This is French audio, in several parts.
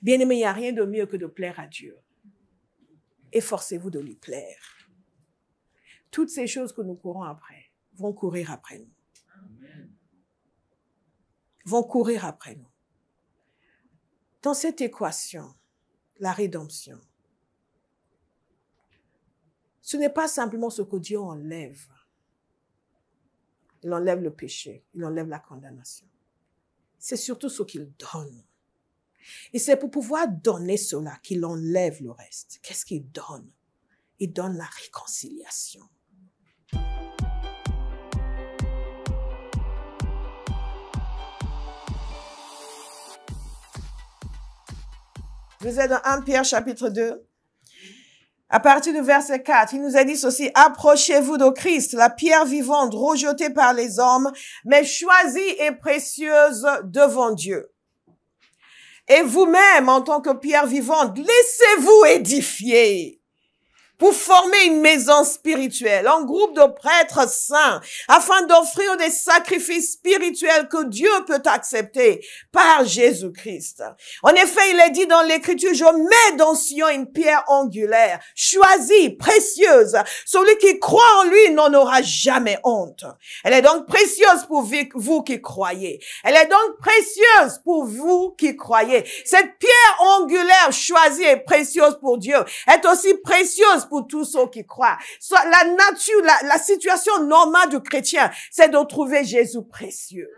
Bien-aimés, il n'y a rien de mieux que de plaire à Dieu. Efforcez-vous de lui plaire. Toutes ces choses que nous courons après vont courir après nous. Amen. Vont courir après nous. Dans cette équation, la rédemption, ce n'est pas simplement ce que Dieu enlève. Il enlève le péché, il enlève la condamnation. C'est surtout ce qu'il donne. Et c'est pour pouvoir donner cela qu'il enlève le reste. Qu'est-ce qu'il donne? Il donne la réconciliation. Vous êtes dans 1 Pierre chapitre 2. À partir du verset 4, il nous a dit ceci: approchez-vous de Christ, la pierre vivante rejetée par les hommes, mais choisie et précieuse devant Dieu. Et vous-même, en tant que pierre vivante, laissez-vous édifier pour former une maison spirituelle, un groupe de prêtres saints, afin d'offrir des sacrifices spirituels que Dieu peut accepter par Jésus-Christ. En effet, il est dit dans l'Écriture: je mets dans Sion une pierre angulaire, choisie, précieuse. Celui qui croit en lui n'en aura jamais honte. Elle est donc précieuse pour vous qui croyez. Elle est donc précieuse pour vous qui croyez. Cette pierre angulaire choisie et précieuse pour Dieu est aussi précieuse pour tous ceux qui croient. La nature, la situation normale du chrétien, c'est de trouver Jésus précieux.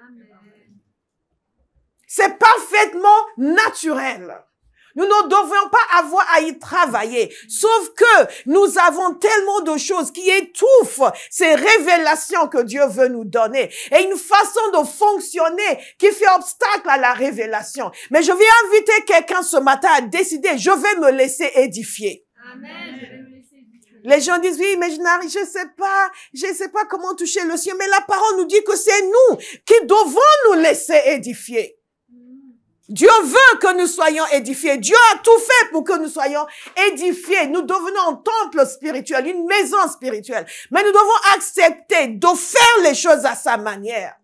C'est parfaitement naturel. Nous ne devons pas avoir à y travailler. Sauf que nous avons tellement de choses qui étouffent ces révélations que Dieu veut nous donner. Et une façon de fonctionner qui fait obstacle à la révélation. Mais je vais inviter quelqu'un ce matin à décider: je vais me laisser édifier. Amen. Les gens disent: oui, mais je sais pas comment toucher le ciel. Mais la parole nous dit que c'est nous qui devons nous laisser édifier. Dieu veut que nous soyons édifiés. Dieu a tout fait pour que nous soyons édifiés. Nous devenons un temple spirituel, une maison spirituelle. Mais nous devons accepter de faire les choses à sa manière.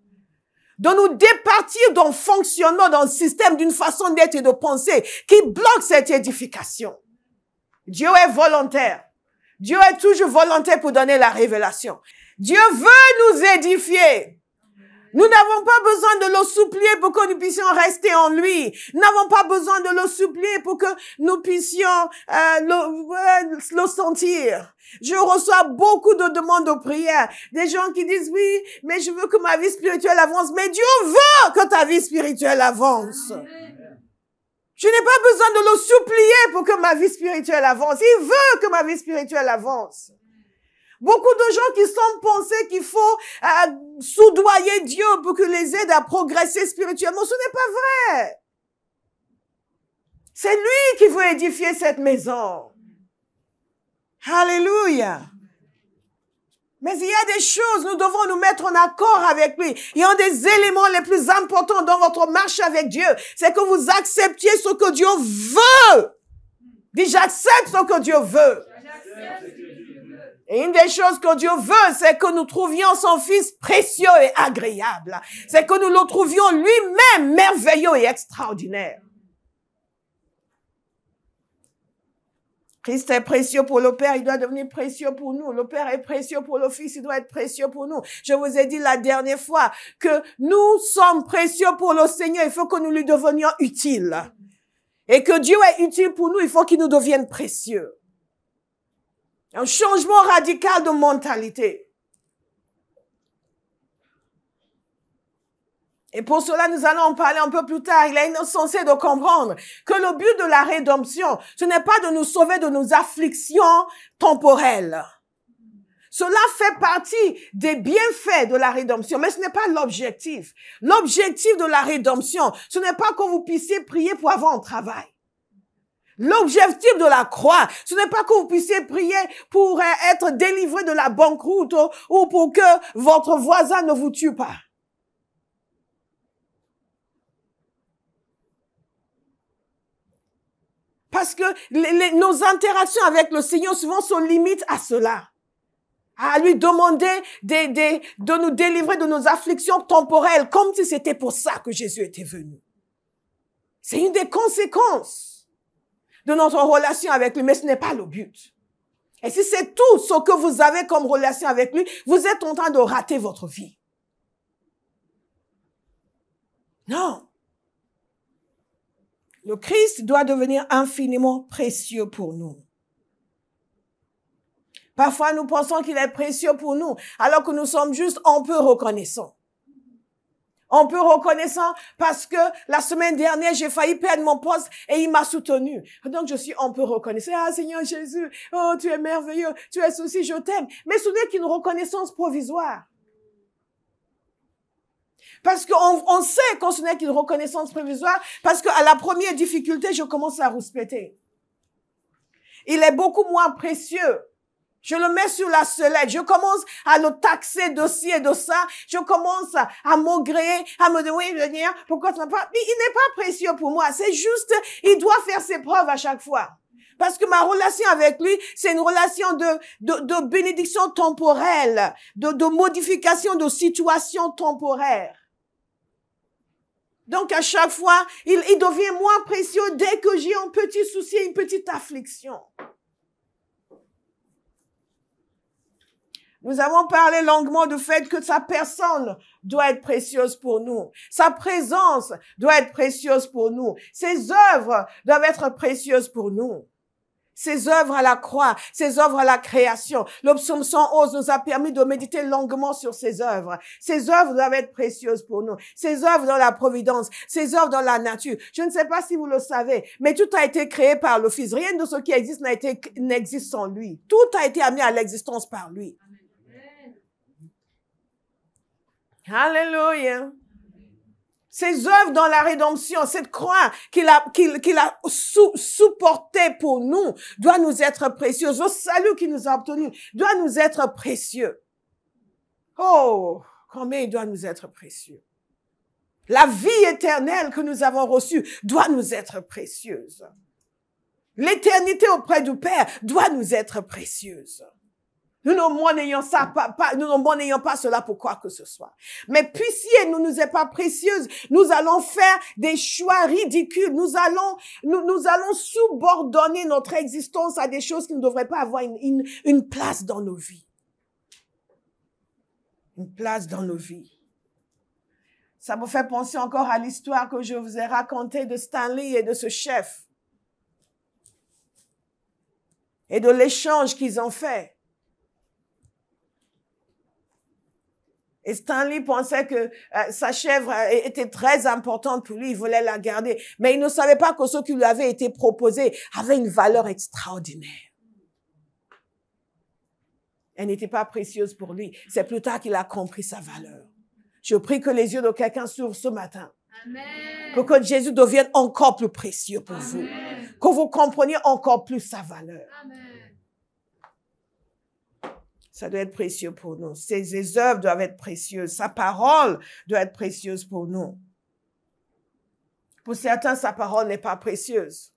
De nous départir d'un fonctionnement, d'un système, d'une façon d'être et de penser qui bloque cette édification. Dieu est volontaire. Dieu est toujours volontaire pour donner la révélation. Dieu veut nous édifier. Nous n'avons pas besoin de le supplier pour que nous puissions rester en lui. Nous n'avons pas besoin de le supplier pour que nous puissions le sentir. Je reçois beaucoup de demandes de prière. Des gens qui disent: oui, mais je veux que ma vie spirituelle avance. Mais Dieu veut que ta vie spirituelle avance. Je n'ai pas besoin de le supplier pour que ma vie spirituelle avance. Il veut que ma vie spirituelle avance. Beaucoup de gens qui sont pensés qu'il faut soudoyer Dieu pour qu'il les aide à progresser spirituellement. Ce n'est pas vrai. C'est lui qui veut édifier cette maison. Alléluia. Mais il y a des choses, nous devons nous mettre en accord avec lui. Il y a un des éléments les plus importants dans votre marche avec Dieu, c'est que vous acceptiez ce que Dieu veut. Dis: j'accepte ce que Dieu veut. Et une des choses que Dieu veut, c'est que nous trouvions son Fils précieux et agréable. C'est que nous le trouvions lui-même merveilleux et extraordinaire. Christ est précieux pour le Père, il doit devenir précieux pour nous. Le Père est précieux pour le Fils, il doit être précieux pour nous. Je vous ai dit la dernière fois que nous sommes précieux pour le Seigneur, il faut que nous lui devenions utiles. Et que Dieu est utile pour nous, il faut qu'il nous devienne précieux. Un changement radical de mentalité. Et pour cela, nous allons en parler un peu plus tard. Il est insensé de comprendre que le but de la rédemption, ce n'est pas de nous sauver de nos afflictions temporelles. Cela fait partie des bienfaits de la rédemption, mais ce n'est pas l'objectif. L'objectif de la rédemption, ce n'est pas que vous puissiez prier pour avoir un travail. L'objectif de la croix, ce n'est pas que vous puissiez prier pour être délivré de la banqueroute ou pour que votre voisin ne vous tue pas. Parce que nos interactions avec le Seigneur souvent se limitent à cela. À lui demander de nous délivrer de nos afflictions temporelles, comme si c'était pour ça que Jésus était venu. C'est une des conséquences de notre relation avec lui, mais ce n'est pas le but. Et si c'est tout ce que vous avez comme relation avec lui, vous êtes en train de rater votre vie. Non. Le Christ doit devenir infiniment précieux pour nous. Parfois, nous pensons qu'il est précieux pour nous, alors que nous sommes juste un peu reconnaissants. Un peu reconnaissant parce que la semaine dernière, j'ai failli perdre mon poste et il m'a soutenu. Donc, je suis un peu reconnaissant. Ah, Seigneur Jésus, oh, tu es merveilleux, tu es ceci, je t'aime. Mais ce n'est qu'une reconnaissance provisoire. Parce qu'on sait qu'on ce n'est qu'une reconnaissance provisoire parce qu'à la première difficulté, je commence à rouspéter. Il est beaucoup moins précieux. Je le mets sur la sellette. Je commence à le taxer de ci et de ça. Je commence à maugréer, à me dire, oui, pourquoi tu m'as pas... Mais il n'est pas précieux pour moi. C'est juste, il doit faire ses preuves à chaque fois. Parce que ma relation avec lui, c'est une relation de bénédiction temporelle, de modification de situation temporaire. Donc, à chaque fois, il devient moins précieux dès que j'ai un petit souci, une petite affliction. Nous avons parlé longuement du fait que sa personne doit être précieuse pour nous. Sa présence doit être précieuse pour nous. Ses œuvres doivent être précieuses pour nous. Ses œuvres à la croix, ses œuvres à la création. Le psaume 111 nous a permis de méditer longuement sur ses œuvres. Ses œuvres doivent être précieuses pour nous. Ses œuvres dans la providence, ses œuvres dans la nature. Je ne sais pas si vous le savez, mais tout a été créé par le Fils. Rien de ce qui existe n'existe sans lui. Tout a été amené à l'existence par lui. Alléluia. Ses œuvres dans la rédemption, cette croix qu'il a supportée pour nous, doit nous être précieuse. Le salut qu'il nous a obtenu doit nous être précieux. Oh, combien il doit nous être précieux. La vie éternelle que nous avons reçue doit nous être précieuse. L'éternité auprès du Père doit nous être précieuse. Nous ne monnayons pas cela pour quoi que ce soit. Mais puisque elle ne nous est pas précieuse, nous allons faire des choix ridicules. Nous allons subordonner notre existence à des choses qui ne devraient pas avoir une place dans nos vies. Une place dans nos vies. Ça me fait penser encore à l'histoire que je vous ai racontée de Stanley et de ce chef. Et de l'échange qu'ils ont fait. Et Stanley pensait que sa chèvre était très importante pour lui, il voulait la garder. Mais il ne savait pas que ce qui lui avait été proposé avait une valeur extraordinaire. Elle n'était pas précieuse pour lui. C'est plus tard qu'il a compris sa valeur. Je prie que les yeux de quelqu'un s'ouvrent ce matin. Amen. Pour que Jésus devienne encore plus précieux pour vous. Que vous compreniez encore plus sa valeur. Amen. Ça doit être précieux pour nous. Ses œuvres doivent être précieuses. Sa parole doit être précieuse pour nous. Pour certains, sa parole n'est pas précieuse.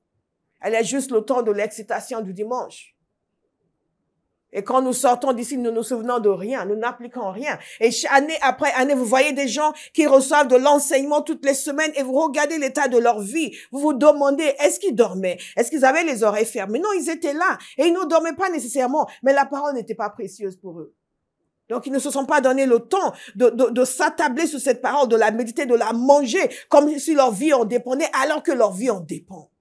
Elle est juste le temps de l'excitation du dimanche. Et quand nous sortons d'ici, nous nous souvenons de rien, nous n'appliquons rien. Et année après année, vous voyez des gens qui reçoivent de l'enseignement toutes les semaines et vous regardez l'état de leur vie. Vous vous demandez, est-ce qu'ils dormaient? Est-ce qu'ils avaient les oreilles fermées? Non, ils étaient là. Et ils ne dormaient pas nécessairement, mais la parole n'était pas précieuse pour eux. Donc, ils ne se sont pas donné le temps de s'attabler sur cette parole, de la méditer, de la manger, comme si leur vie en dépendait, alors que leur vie en dépend.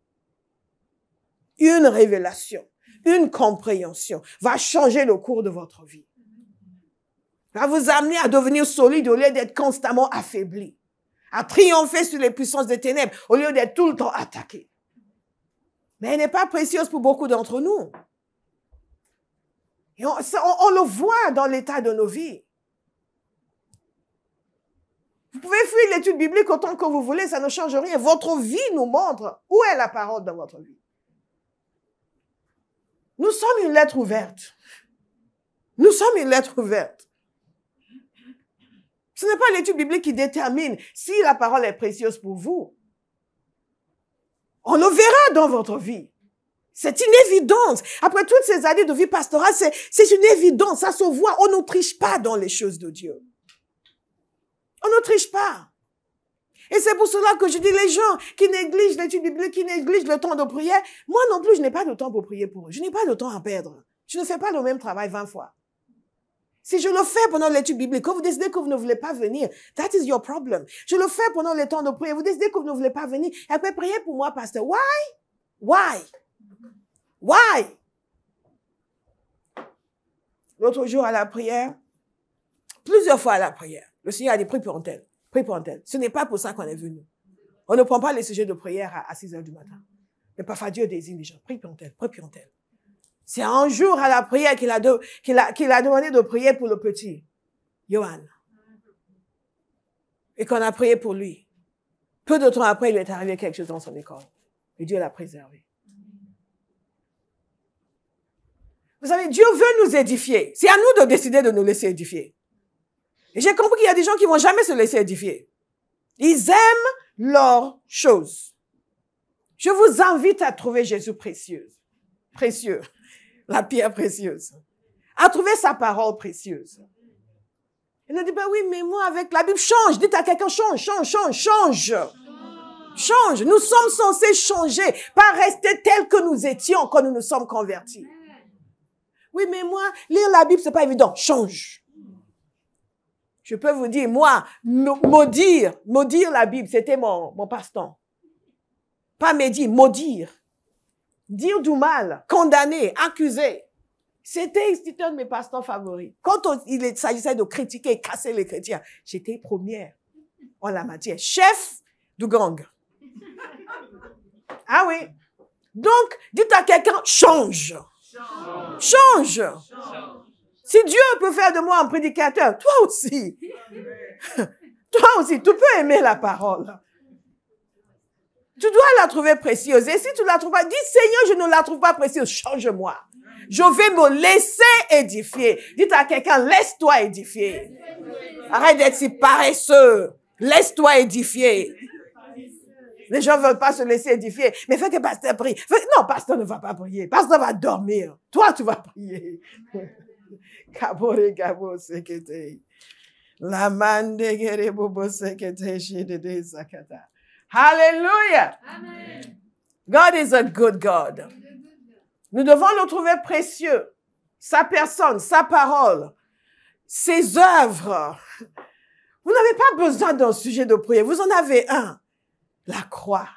Une révélation. Une compréhension va changer le cours de votre vie. Va vous amener à devenir solide au lieu d'être constamment affaibli. À triompher sur les puissances des ténèbres au lieu d'être tout le temps attaqué. Mais elle n'est pas précieuse pour beaucoup d'entre nous. Et on le voit dans l'état de nos vies. Vous pouvez fuir l'étude biblique autant que vous voulez, ça ne change rien. Votre vie nous montre où est la parole dans votre vie. Nous sommes une lettre ouverte. Nous sommes une lettre ouverte. Ce n'est pas l'étude biblique qui détermine si la parole est précieuse pour vous. On le verra dans votre vie. C'est une évidence. Après toutes ces années de vie pastorale, c'est une évidence. Ça se voit. On ne triche pas dans les choses de Dieu. On ne triche pas. Et c'est pour cela que je dis les gens qui négligent l'étude biblique, qui négligent le temps de prière, moi non plus, je n'ai pas de temps pour prier pour eux. Je n'ai pas de temps à perdre. Je ne fais pas le même travail 20 fois. Si je le fais pendant l'étude biblique, quand vous décidez que vous ne voulez pas venir, that is your problem. Je le fais pendant le temps de prière, vous décidez que vous ne voulez pas venir, et après priez pour moi, pasteur. Why? Why? Why? L'autre jour à la prière, plusieurs fois à la prière, le Seigneur a dit, prie pour un tel, prie pour un tel. Ce n'est pas pour ça qu'on est venu. On ne prend pas les sujets de prière à 6 heures du matin. Mais parfois Dieu désigne les gens, prie pour un tel, prie pour un tel. C'est un jour à la prière qu'il a demandé de prier pour le petit, Johan. Et qu'on a prié pour lui. Peu de temps après, il est arrivé quelque chose dans son école. Et Dieu l'a préservé. Vous savez, Dieu veut nous édifier. C'est à nous de décider de nous laisser édifier. Et j'ai compris qu'il y a des gens qui vont jamais se laisser édifier. Ils aiment leurs choses. Je vous invite à trouver Jésus précieux. La pierre précieuse. À trouver sa parole précieuse. Il ne dit pas, oui, mais moi, avec la Bible, change. Dites à quelqu'un, change. Change. Nous sommes censés changer, pas rester tels que nous étions quand nous nous sommes convertis. Oui, mais moi, lire la Bible, c'est pas évident. Change. Je peux vous dire, moi, maudire la Bible, c'était mon passe-temps. Pas médire, maudire. Dire du mal, condamner, accuser. C'était un de mes passe-temps favoris. Quand il s'agissait de critiquer et casser les chrétiens, j'étais première en la matière. Chef du gang. Ah oui. Donc, dites à quelqu'un, change. Change. Si Dieu peut faire de moi un prédicateur, toi aussi, tu peux aimer la parole. Tu dois la trouver précieuse. Et si tu la trouves pas, dis Seigneur, je ne la trouve pas précieuse, change-moi. Je vais me laisser édifier. Dites à quelqu'un, laisse-toi édifier. Arrête d'être si paresseux. Laisse-toi édifier. Les gens ne veulent pas se laisser édifier. Mais fais que pasteur prie. Non, pasteur ne va pas prier. Pasteur va dormir. Toi, tu vas prier. Hallelujah. Amen. God is a good God. Nous devons le trouver précieux. Sa personne, sa parole, ses œuvres. Vous n'avez pas besoin d'un sujet de prière. Vous en avez un. La croix.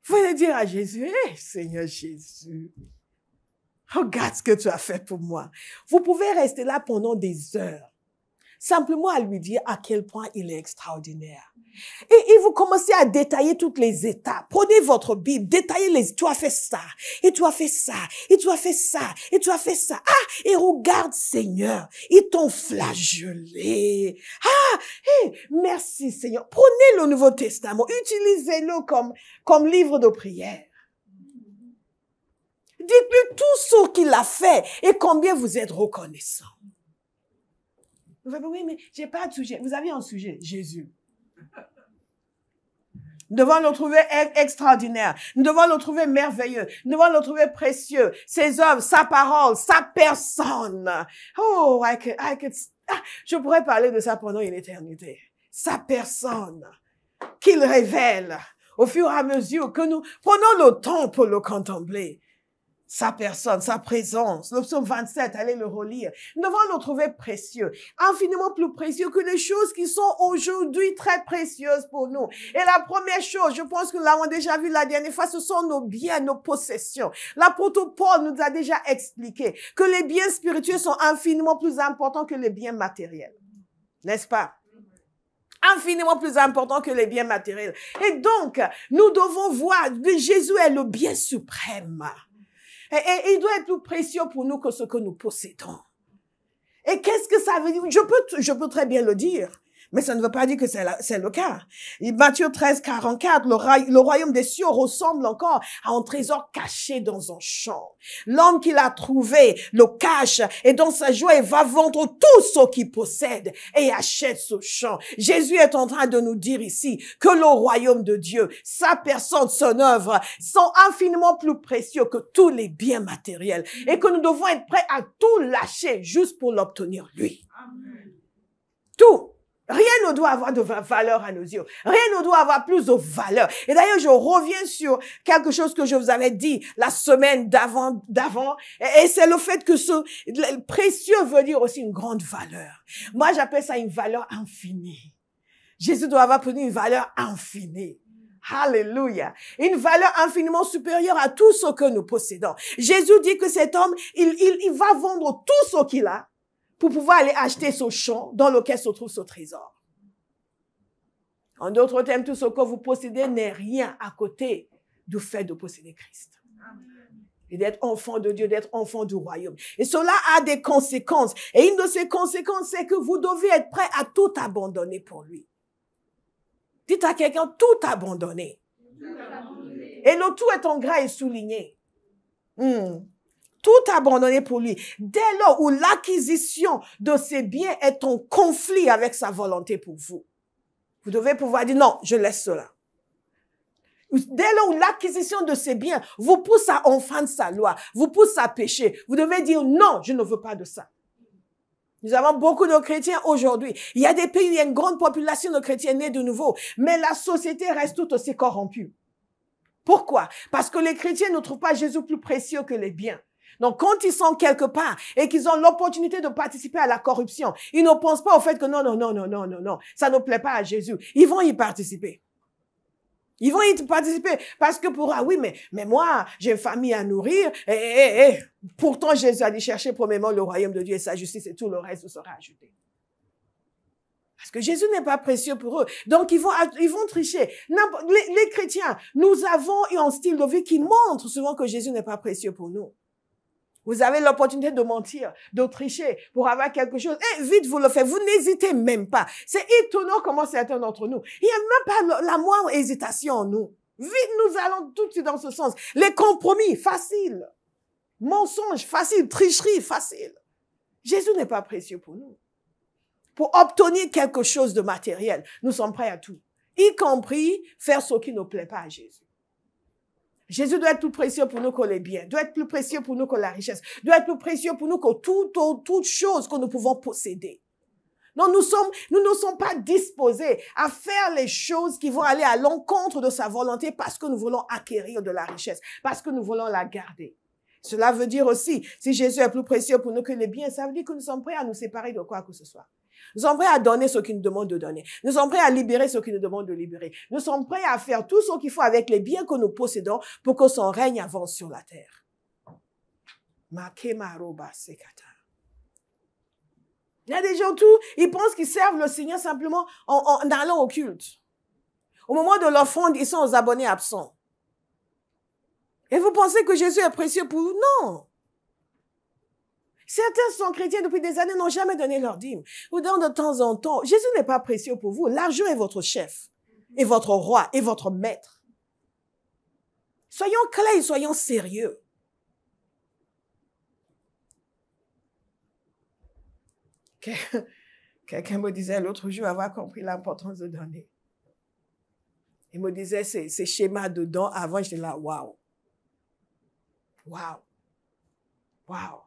Vous allez dire à Jésus, Seigneur Jésus, regarde ce que tu as fait pour moi. Vous pouvez rester là pendant des heures. Simplement à lui dire à quel point il est extraordinaire. Et vous commencez à détailler toutes les étapes. Prenez votre Bible, détaillez tu as fait ça, et tu as fait ça, et tu as fait ça, et tu as fait ça. Et regarde Seigneur, ils t'ont flagellé. Merci Seigneur. Prenez le Nouveau Testament, utilisez-le comme livre de prière. Dites-lui tout ce qu'il a fait et combien vous êtes reconnaissant. Oui, mais j'ai pas de sujet. Vous avez un sujet, Jésus. Nous devons le trouver extraordinaire. Nous devons le trouver merveilleux. Nous devons le trouver précieux. Ses œuvres, sa parole, sa personne. Oh, je pourrais parler de ça pendant une éternité. Sa personne qu'il révèle au fur et à mesure que nous prenons le temps pour le contempler. Sa personne, sa présence. Le psaume 27, allez le relire. Nous devons le trouver précieux, infiniment plus précieux que les choses qui sont aujourd'hui très précieuses pour nous. Et la première chose, je pense que nous l'avons déjà vu la dernière fois, ce sont nos biens, nos possessions. L'apôtre Paul nous a déjà expliqué que les biens spirituels sont infiniment plus importants que les biens matériels. N'est-ce pas? Infiniment plus important que les biens matériels. Et donc, nous devons voir que Jésus est le bien suprême. Et il doit être plus précieux pour nous que ce que nous possédons. Et qu'est-ce que ça veut dire? Je peux très bien le dire, mais ça ne veut pas dire que c'est le cas. Et Matthieu 13, 44, le royaume des cieux ressemble encore à un trésor caché dans un champ. L'homme qui l'a trouvé le cache et dans sa joie, il va vendre tout ce qu'il possède et achète ce champ. Jésus est en train de nous dire ici que le royaume de Dieu, sa personne, son œuvre sont infiniment plus précieux que tous les biens matériels et que nous devons être prêts à tout lâcher juste pour l'obtenir lui. Amen. Tout. Rien ne doit avoir de valeur à nos yeux. Rien ne doit avoir plus de valeur. Et d'ailleurs, je reviens sur quelque chose que je vous avais dit la semaine d'avant. Et c'est le fait que le précieux veut dire aussi une grande valeur. Moi, j'appelle ça une valeur infinie. Jésus doit avoir une valeur infinie. Alléluia. Une valeur infiniment supérieure à tout ce que nous possédons. Jésus dit que cet homme, il va vendre tout ce qu'il a pour pouvoir aller acheter ce champ dans lequel se trouve ce trésor. En d'autres termes, tout ce que vous possédez n'est rien à côté du fait de posséder Christ. Et d'être enfant de Dieu, d'être enfant du royaume. Et cela a des conséquences. Et une de ces conséquences, c'est que vous devez être prêt à tout abandonner pour lui. Dites à quelqu'un, tout abandonner. Et le tout est en gras et souligné. Tout abandonner pour lui. Dès lors où l'acquisition de ces biens est en conflit avec sa volonté pour vous, vous devez pouvoir dire non, je laisse cela. Dès lors où l'acquisition de ces biens vous pousse à enfreindre sa loi, vous pousse à pécher, vous devez dire non, je ne veux pas de ça. Nous avons beaucoup de chrétiens aujourd'hui. Il y a des pays où il y a une grande population de chrétiens nés de nouveau, mais la société reste tout aussi corrompue. Pourquoi? Parce que les chrétiens ne trouvent pas Jésus plus précieux que les biens. Donc, quand ils sont quelque part et qu'ils ont l'opportunité de participer à la corruption, ils ne pensent pas au fait que non, ça ne plaît pas à Jésus. Ils vont y participer. Ils vont y participer parce que oui, mais moi, j'ai une famille à nourrir et pourtant Jésus a dit chercher premièrement le royaume de Dieu et sa justice et tout le reste sera ajouté. Parce que Jésus n'est pas précieux pour eux. Donc, ils vont tricher. Les chrétiens, nous avons un style de vie qui montre souvent que Jésus n'est pas précieux pour nous. Vous avez l'opportunité de mentir, de tricher pour avoir quelque chose. Et vite, vous le faites. Vous n'hésitez même pas. C'est étonnant comment certains d'entre nous, il n'y a même pas la moindre hésitation en nous. Vite, nous allons tout de suite dans ce sens. Les compromis, facile. Mensonges, facile. Tricherie, facile. Jésus n'est pas précieux pour nous. Pour obtenir quelque chose de matériel, nous sommes prêts à tout. Y compris faire ce qui ne plaît pas à Jésus. Jésus doit être plus précieux pour nous que les biens, doit être plus précieux pour nous que la richesse, doit être plus précieux pour nous que toute chose que nous pouvons posséder. Non, nous ne sommes pas disposés à faire les choses qui vont aller à l'encontre de sa volonté parce que nous voulons acquérir de la richesse, parce que nous voulons la garder. Cela veut dire aussi, si Jésus est plus précieux pour nous que les biens, ça veut dire que nous sommes prêts à nous séparer de quoi que ce soit. Nous sommes prêts à donner ce qu'il nous demande de donner. Nous sommes prêts à libérer ce qu'il nous demande de libérer. Nous sommes prêts à faire tout ce qu'il faut avec les biens que nous possédons pour que son règne avance sur la terre. Il y a des gens, ils pensent qu'ils servent le Seigneur simplement en allant au culte. Au moment de l'offrande, ils sont aux abonnés absents. Et vous pensez que Jésus est précieux pour vous? Non. Certains sont chrétiens depuis des années, n'ont jamais donné leur dîme. Vous donnez de temps en temps. Jésus n'est pas précieux pour vous. L'argent est votre chef, et votre roi, et votre maître. Soyons clairs, soyons sérieux. Quelqu'un me disait l'autre jour avoir compris l'importance de donner. Il me disait ces schémas de dons. Avant, j'étais là, waouh. Waouh. Waouh.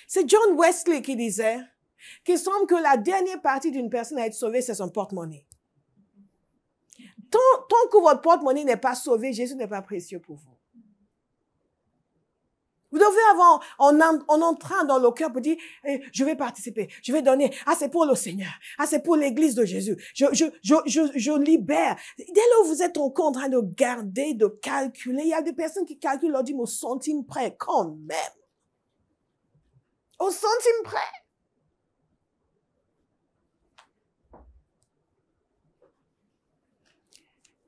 C'est John Wesley qui disait qu'il semble que la dernière partie d'une personne à être sauvée, c'est son porte-monnaie. Tant que votre porte-monnaie n'est pas sauvé, Jésus n'est pas précieux pour vous. Vous devez avoir en entrant dans le cœur pour dire, je vais participer, je vais donner. Ah, c'est pour le Seigneur. Ah, c'est pour l'église de Jésus. Je libère. Dès lors où vous êtes encore en train de garder, de calculer, il y a des personnes qui calculent leur dîme au centime près, quand même. Au centime près.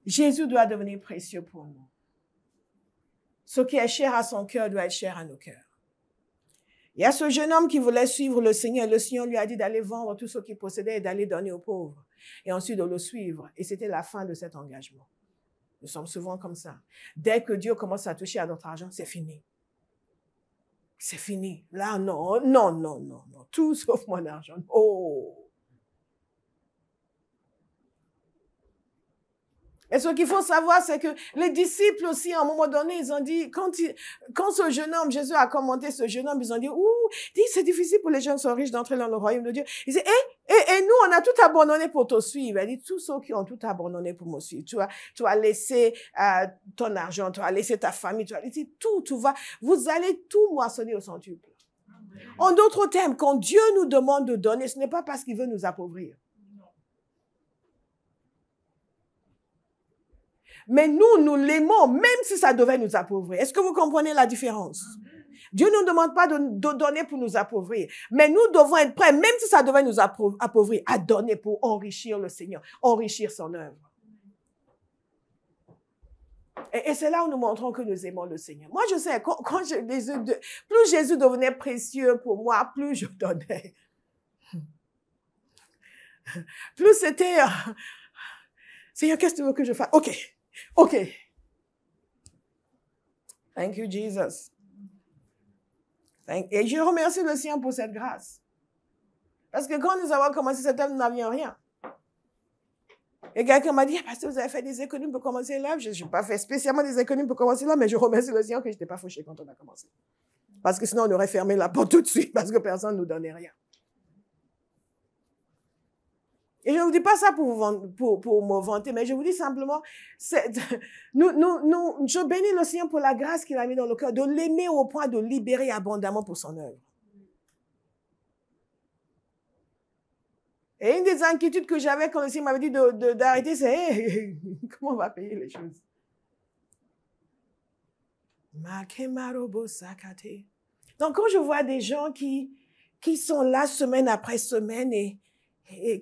Jésus doit devenir précieux pour nous. Ce qui est cher à son cœur doit être cher à nos cœurs. Il y a ce jeune homme qui voulait suivre le Seigneur. Le Seigneur lui a dit d'aller vendre tout ce qu'il possédait et d'aller donner aux pauvres. Et ensuite de le suivre. Et c'était la fin de cet engagement. Nous sommes souvent comme ça. Dès que Dieu commence à toucher à notre argent, c'est fini. C'est fini. Là, non. Tout sauf mon argent. Oh! Et ce qu'il faut savoir, c'est que les disciples aussi, à un moment donné, ils ont dit, quand ce jeune homme, Jésus a commenté ce jeune homme, ils ont dit, c'est difficile pour les gens qui sont riches d'entrer dans le royaume de Dieu. Ils disaient, Et nous, on a tout abandonné pour te suivre. Elle dit, tous ceux qui ont tout abandonné pour me suivre. Tu as laissé ton argent, tu as laissé ta famille, tu as laissé tout, vous allez tout moissonner au centuple. En d'autres termes, quand Dieu nous demande de donner, ce n'est pas parce qu'il veut nous appauvrir. Mais nous l'aimons, même si ça devait nous appauvrir. Est-ce que vous comprenez la différence? Dieu ne nous demande pas de donner pour nous appauvrir. Mais nous devons être prêts, même si ça devait nous appauvrir, à donner pour enrichir le Seigneur, enrichir son œuvre. Et c'est là où nous montrons que nous aimons le Seigneur. Moi, je sais, plus Jésus devenait précieux pour moi, plus je donnais. Plus c'était, Seigneur, qu'est-ce que tu veux que je fasse? OK. Thank you, Jesus. Et je remercie le Seigneur pour cette grâce. Parce que quand nous avons commencé cette œuvre, nous n'avions rien. Et quelqu'un m'a dit, parce que vous avez fait des économies pour commencer l'œuvre. Je n'ai pas fait spécialement des économies pour commencer l'œuvre, mais je remercie le Seigneur que je n'étais pas fauché quand on a commencé. Parce que sinon, on aurait fermé la porte tout de suite, parce que personne ne nous donnait rien. Et je ne vous dis pas ça pour me vanter, mais je vous dis simplement, je bénis le Seigneur pour la grâce qu'il a mis dans le cœur, de l'aimer au point de libérer abondamment pour son œuvre. Et une des inquiétudes que j'avais quand le Seigneur m'avait dit d'arrêter, c'est hey, comment on va payer les choses? Donc quand je vois des gens qui sont là semaine après semaine et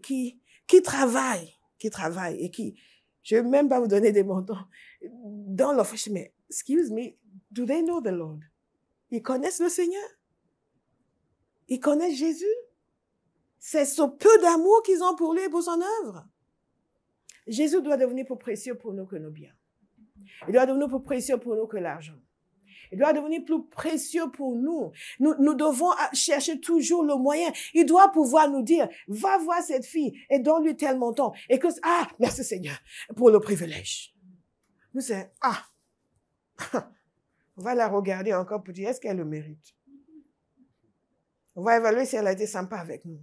qui travaillent et je ne vais même pas vous donner des montants, dans l'offre, je dis, mais excuse me, do they know the Lord? Ils connaissent le Seigneur? Ils connaissent Jésus? C'est ce peu d'amour qu'ils ont pour lui et pour son œuvre. Jésus doit devenir plus précieux pour nous que nos biens. Il doit devenir plus précieux pour nous que l'argent. Il doit devenir plus précieux pour nous. Nous devons chercher toujours le moyen. Il doit pouvoir nous dire, va voir cette fille et donne-lui tel montant. Et que, merci Seigneur pour le privilège. Nous, c'est, on va la regarder encore pour dire, est-ce qu'elle le mérite? On va évaluer si elle a été sympa avec nous.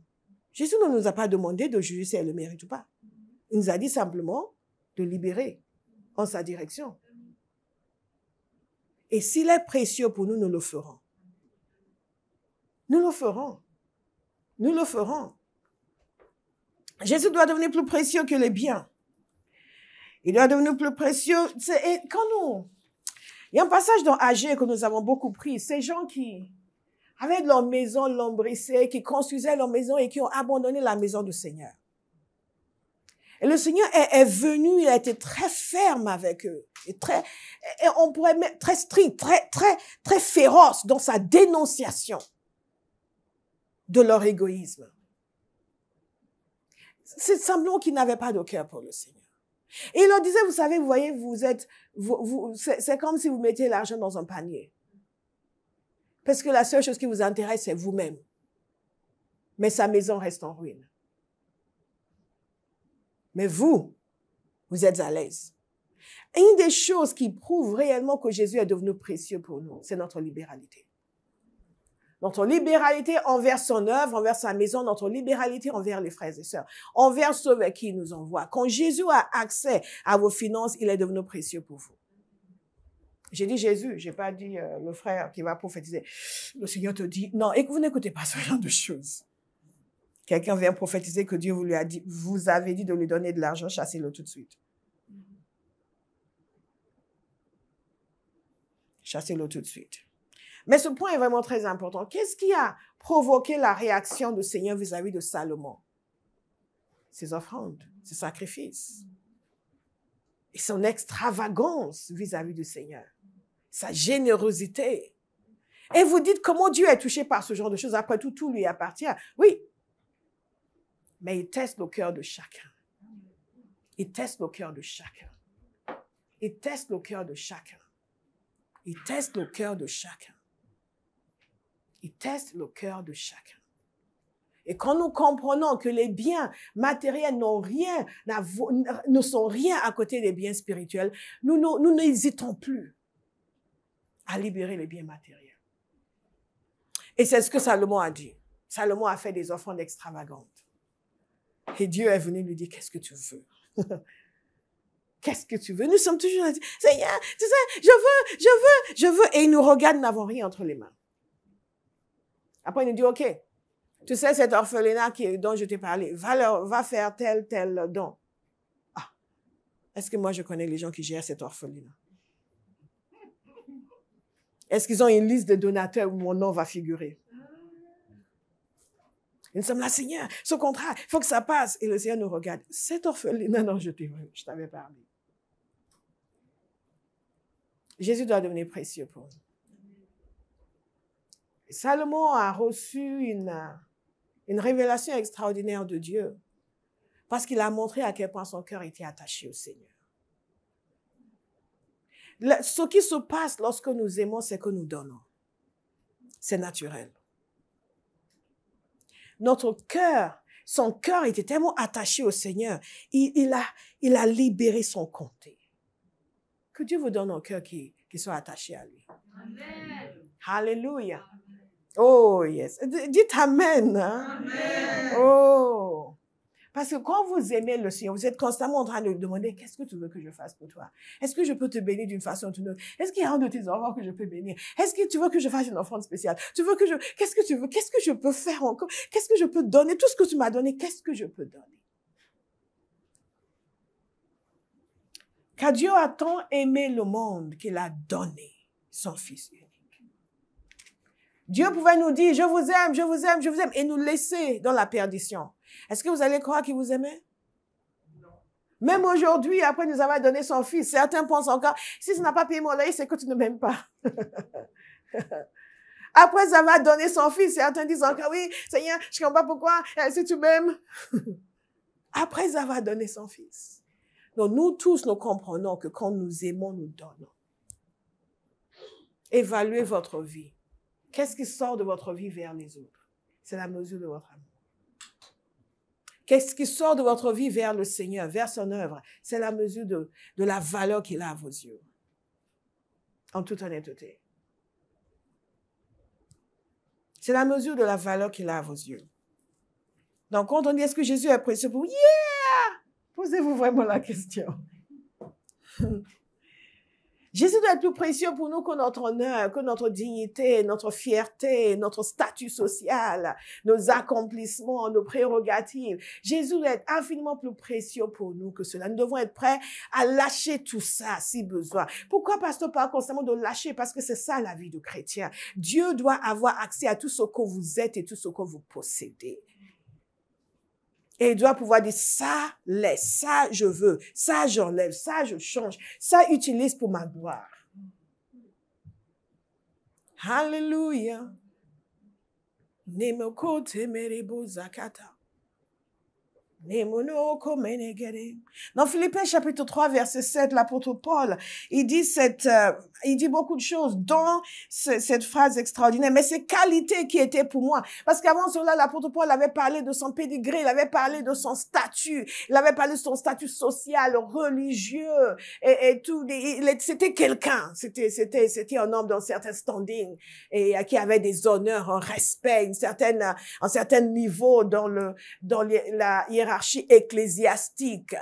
Jésus ne nous a pas demandé de juger si elle le mérite ou pas. Il nous a dit simplement de libérer en sa direction. Et s'il est précieux pour nous, nous le ferons. Nous le ferons. Nous le ferons. Jésus doit devenir plus précieux que les biens. Il doit devenir plus précieux. Et il y a un passage dans Agé que nous avons beaucoup pris. Ces gens qui avaient leur maison lambrissée, qui construisaient leur maison et qui ont abandonné la maison du Seigneur. Et le Seigneur est venu, il a été très ferme avec eux. Et on pourrait mettre très strict, très féroce dans sa dénonciation de leur égoïsme. C'est simplement qu'ils n'avaient pas de cœur pour le Seigneur. Et il leur disait, vous savez, vous voyez, c'est comme si vous mettiez l'argent dans un panier. Parce que la seule chose qui vous intéresse, c'est vous-même. Mais sa maison reste en ruine. Mais vous êtes à l'aise. Et une des choses qui prouvent réellement que Jésus est devenu précieux pour nous, c'est notre libéralité. Notre libéralité envers son œuvre, envers sa maison, notre libéralité envers les frères et sœurs, envers ceux vers qui il nous envoie. Quand Jésus a accès à vos finances, il est devenu précieux pour vous. J'ai dit Jésus, j'ai pas dit le frère qui va prophétiser. Le Seigneur te dit, non, et que vous n'écoutez pas ce genre de choses. Quelqu'un vient prophétiser que Dieu vous avez dit de lui donner de l'argent, chassez-le tout de suite. Chassez-le tout de suite. Mais ce point est vraiment très important. Qu'est-ce qui a provoqué la réaction du Seigneur vis-à-vis de Salomon? Ses offrandes, ses sacrifices. Et son extravagance vis-à-vis du Seigneur. Sa générosité. Et vous dites comment Dieu est touché par ce genre de choses. Après tout, tout lui appartient. Oui. Mais il teste le cœur de chacun. Il teste le cœur de chacun. Il teste le cœur de chacun. Il teste le cœur de chacun. Il teste le cœur de chacun. Et quand nous comprenons que les biens matériels ne sont rien à côté des biens spirituels, nous n'hésitons plus à libérer les biens matériels. Et c'est ce que Salomon a dit. Salomon a fait des offrandes extravagantes. Et Dieu est venu lui dire, qu'est-ce que tu veux? Qu'est-ce que tu veux? Nous sommes toujours là, Seigneur, tu sais, je veux. Et il nous regarde, nous n'avons rien entre les mains. Après, il nous dit, OK, tu sais, cet orphelinat dont je t'ai parlé, va faire tel don. Ah, est-ce que moi, je connais les gens qui gèrent cet orphelinat? Est-ce qu'ils ont une liste de donateurs où mon nom va figurer? Nous sommes là, Seigneur, ce contrat, il faut que ça passe. Et le Seigneur nous regarde. Cet orphelinat dont je t'avais parlé. Jésus doit devenir précieux pour nous. Salomon a reçu une révélation extraordinaire de Dieu parce qu'il a montré à quel point son cœur était attaché au Seigneur. Ce qui se passe lorsque nous aimons, c'est que nous donnons. C'est naturel. Notre cœur, son cœur était tellement attaché au Seigneur, il a libéré son comté. Que Dieu vous donne un cœur qui soit attaché à lui. Amen. Alléluia. Oh, yes. Dites Amen. Hein? Amen. Oh. Parce que quand vous aimez le Seigneur, vous êtes constamment en train de lui demander, qu'est-ce que tu veux que je fasse pour toi? Est-ce que je peux te bénir d'une façon ou d'une autre? Est-ce qu'il y a un de tes enfants que je peux bénir? Est-ce que tu veux que je fasse une offrande spéciale? Qu'est-ce que tu veux? Qu'est-ce que je peux faire encore? Qu'est-ce que je peux donner? Tout ce que tu m'as donné, qu'est-ce que je peux donner? Car Dieu a tant aimé le monde qu'il a donné son Fils unique. Dieu pouvait nous dire, je vous aime, je vous aime, je vous aime, et nous laisser dans la perdition. Est-ce que vous allez croire qu'il vous aimait? Non. Même aujourd'hui, après nous avoir donné son Fils, certains pensent encore, si tu n'as pas payé mon loyer, c'est que tu ne m'aimes pas. Après avoir donné son Fils, certains disent encore, oui, Seigneur, je ne comprends pas pourquoi, si tu m'aimes. Après avoir donné son Fils. Donc, nous tous, nous comprenons que quand nous aimons, nous donnons. Évaluez votre vie. Qu'est-ce qui sort de votre vie vers les autres? C'est la mesure de votre amour. Qu'est-ce qui sort de votre vie vers le Seigneur, vers son œuvre? C'est la mesure de la valeur qu'il a à vos yeux. En toute honnêteté. C'est la mesure de la valeur qu'il a à vos yeux. Donc, quand on dit, est-ce que Jésus est précieux pour vous? Yeah! Posez-vous vraiment la question. Jésus doit être plus précieux pour nous que notre honneur, que notre dignité, notre fierté, notre statut social, nos accomplissements, nos prérogatives. Jésus doit être infiniment plus précieux pour nous que cela. Nous devons être prêts à lâcher tout ça si besoin. Pourquoi pasteur parle constamment de lâcher? Parce que c'est ça la vie du chrétien. Dieu doit avoir accès à tout ce que vous êtes et tout ce que vous possédez. Et il doit pouvoir dire, ça, laisse, ça, je veux, ça, j'enlève, ça, je change, ça, utilise pour ma gloire. Alléluia. Nemoko temerebo zakata. Dans Philippiens chapitre 3, verset 7, l'apôtre Paul, il dit beaucoup de choses, dont cette phrase extraordinaire, mais ces qualités qui étaient pour moi. Parce qu'avant cela, l'apôtre Paul avait parlé de son pédigré, il avait parlé de son statut, il avait parlé de son statut social, religieux, et tout. C'était quelqu'un, c'était un homme d'un certain standing, et qui avait des honneurs, un respect, un certain niveau dans la hiérarchie ecclésiastique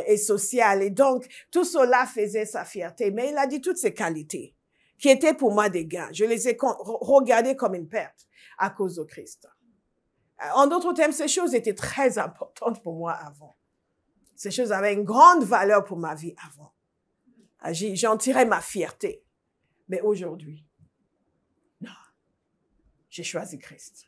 et sociale. Et donc, tout cela faisait sa fierté. Mais il a dit toutes ces qualités qui étaient pour moi des gains. Je les ai regardées comme une perte à cause de Christ. En d'autres termes, ces choses étaient très importantes pour moi avant. Ces choses avaient une grande valeur pour ma vie avant. J'en tirais ma fierté. Mais aujourd'hui, non. J'ai choisi Christ.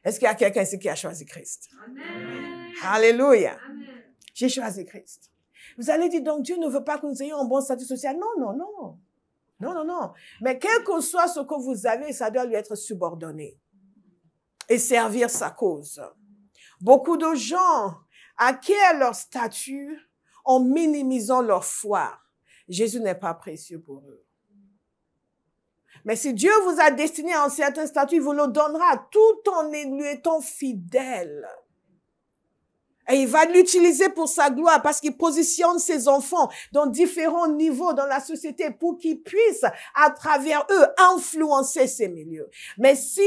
Est-ce qu'il y a quelqu'un ici qui a choisi Christ? Amen. Alléluia. Amen. J'ai choisi Christ. Vous allez dire, donc Dieu ne veut pas que nous ayons un bon statut social. Non. Mais quel que soit ce que vous avez, ça doit lui être subordonné et servir sa cause. Beaucoup de gens acquièrent leur statut en minimisant leur foi. Jésus n'est pas précieux pour eux. Mais si Dieu vous a destiné à un certain statut, il vous le donnera tout en lui étant fidèle. Et il va l'utiliser pour sa gloire parce qu'il positionne ses enfants dans différents niveaux dans la société pour qu'ils puissent, à travers eux, influencer ces milieux. Mais si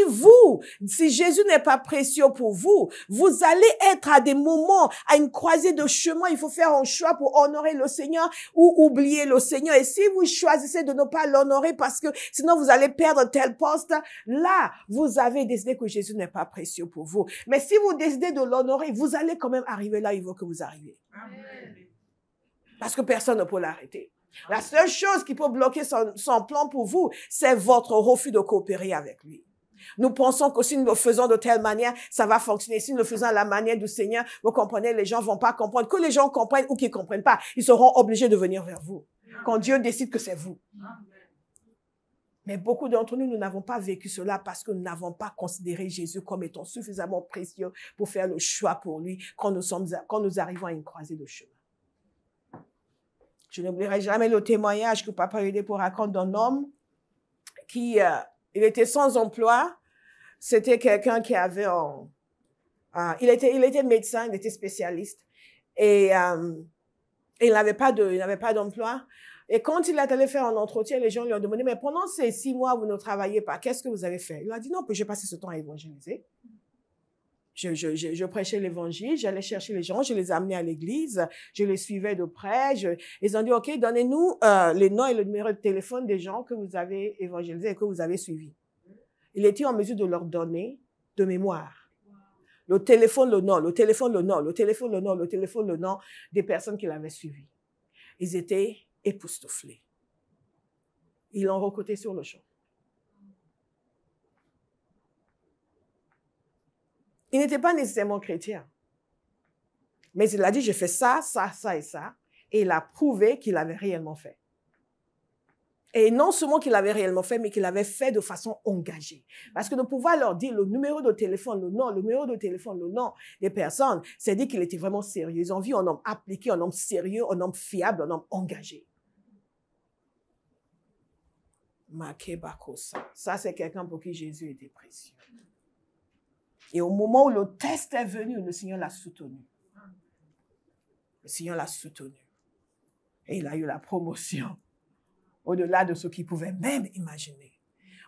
Jésus n'est pas précieux pour vous, vous allez être à des moments, à une croisée de chemin. Il faut faire un choix pour honorer le Seigneur ou oublier le Seigneur. Et si vous choisissez de ne pas l'honorer parce que sinon vous allez perdre tel poste, là, vous avez décidé que Jésus n'est pas précieux pour vous. Mais si vous décidez de l'honorer, vous allez quand même arriver là, il veut que vous arriviez. Amen. Parce que personne ne peut l'arrêter. La seule chose qui peut bloquer son plan pour vous, c'est votre refus de coopérer avec lui. Nous pensons que si nous le faisons de telle manière, ça va fonctionner. Si nous le faisons à la manière du Seigneur, vous comprenez, les gens vont pas comprendre. Que les gens comprennent ou qu'ils comprennent pas, ils seront obligés de venir vers vous. Quand Dieu décide que c'est vous. Mais beaucoup d'entre nous, nous n'avons pas vécu cela parce que nous n'avons pas considéré Jésus comme étant suffisamment précieux pour faire le choix pour lui quand nous arrivons à une croisée de chemin. Je n'oublierai jamais le témoignage que Papa Oyedepo raconte d'un homme qui, il était sans emploi. C'était quelqu'un qui avait il était médecin, il était spécialiste. Et il n'avait pas d'emploi. Et quand il est allé faire un entretien, les gens lui ont demandé, mais pendant ces 6 mois, vous ne travaillez pas, qu'est-ce que vous avez fait? Il a dit, non, j'ai passé ce temps à évangéliser. Je prêchais l'évangile, j'allais chercher les gens, je les amenais à l'église, je les suivais de près. Ils ont dit, OK, donnez-nous les noms et le numéro de téléphone des gens que vous avez évangélisés et que vous avez suivis. Il était en mesure de leur donner de mémoire. Le téléphone, le nom, le téléphone, le nom, le téléphone, le nom, le téléphone, le nom des personnes qu'il avait suivies. Ils étaient époustouflés. Ils l'ont recruté sur le champ. Il n'était pas nécessairement chrétien. Mais il a dit, j'ai fait ça, ça, ça et ça. Et il a prouvé qu'il avait réellement fait. Et non seulement qu'il avait réellement fait, mais qu'il avait fait de façon engagée. Parce que de pouvoir leur dire le numéro de téléphone, le nom, le numéro de téléphone, le nom des personnes, c'est dire qu'il était vraiment sérieux. Ils ont vu un homme appliqué, un homme sérieux, un homme fiable, un homme engagé. Ça, c'est quelqu'un pour qui Jésus était précieux. Et au moment où le test est venu, le Seigneur l'a soutenu. Le Seigneur l'a soutenu. Et il a eu la promotion au-delà de ce qu'il pouvait même imaginer.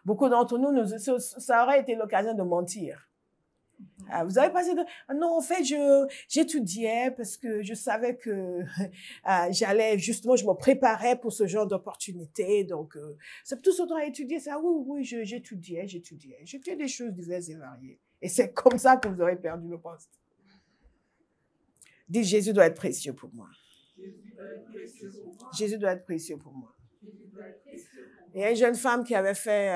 Beaucoup d'entre nous, ça aurait été l'occasion de mentir. Vous avez passé de... Non, en fait, j'étudiais parce que je savais que j'allais, justement, je me préparais pour ce genre d'opportunité. Donc, c'est tout ce temps à étudier. Ça, oui, j'étudiais. J'étudiais des choses diverses et variées. Et c'est comme ça que vous aurez perdu le poste. Dites, Jésus doit être précieux pour moi. Jésus doit être précieux pour moi. Il y a une jeune femme qui avait fait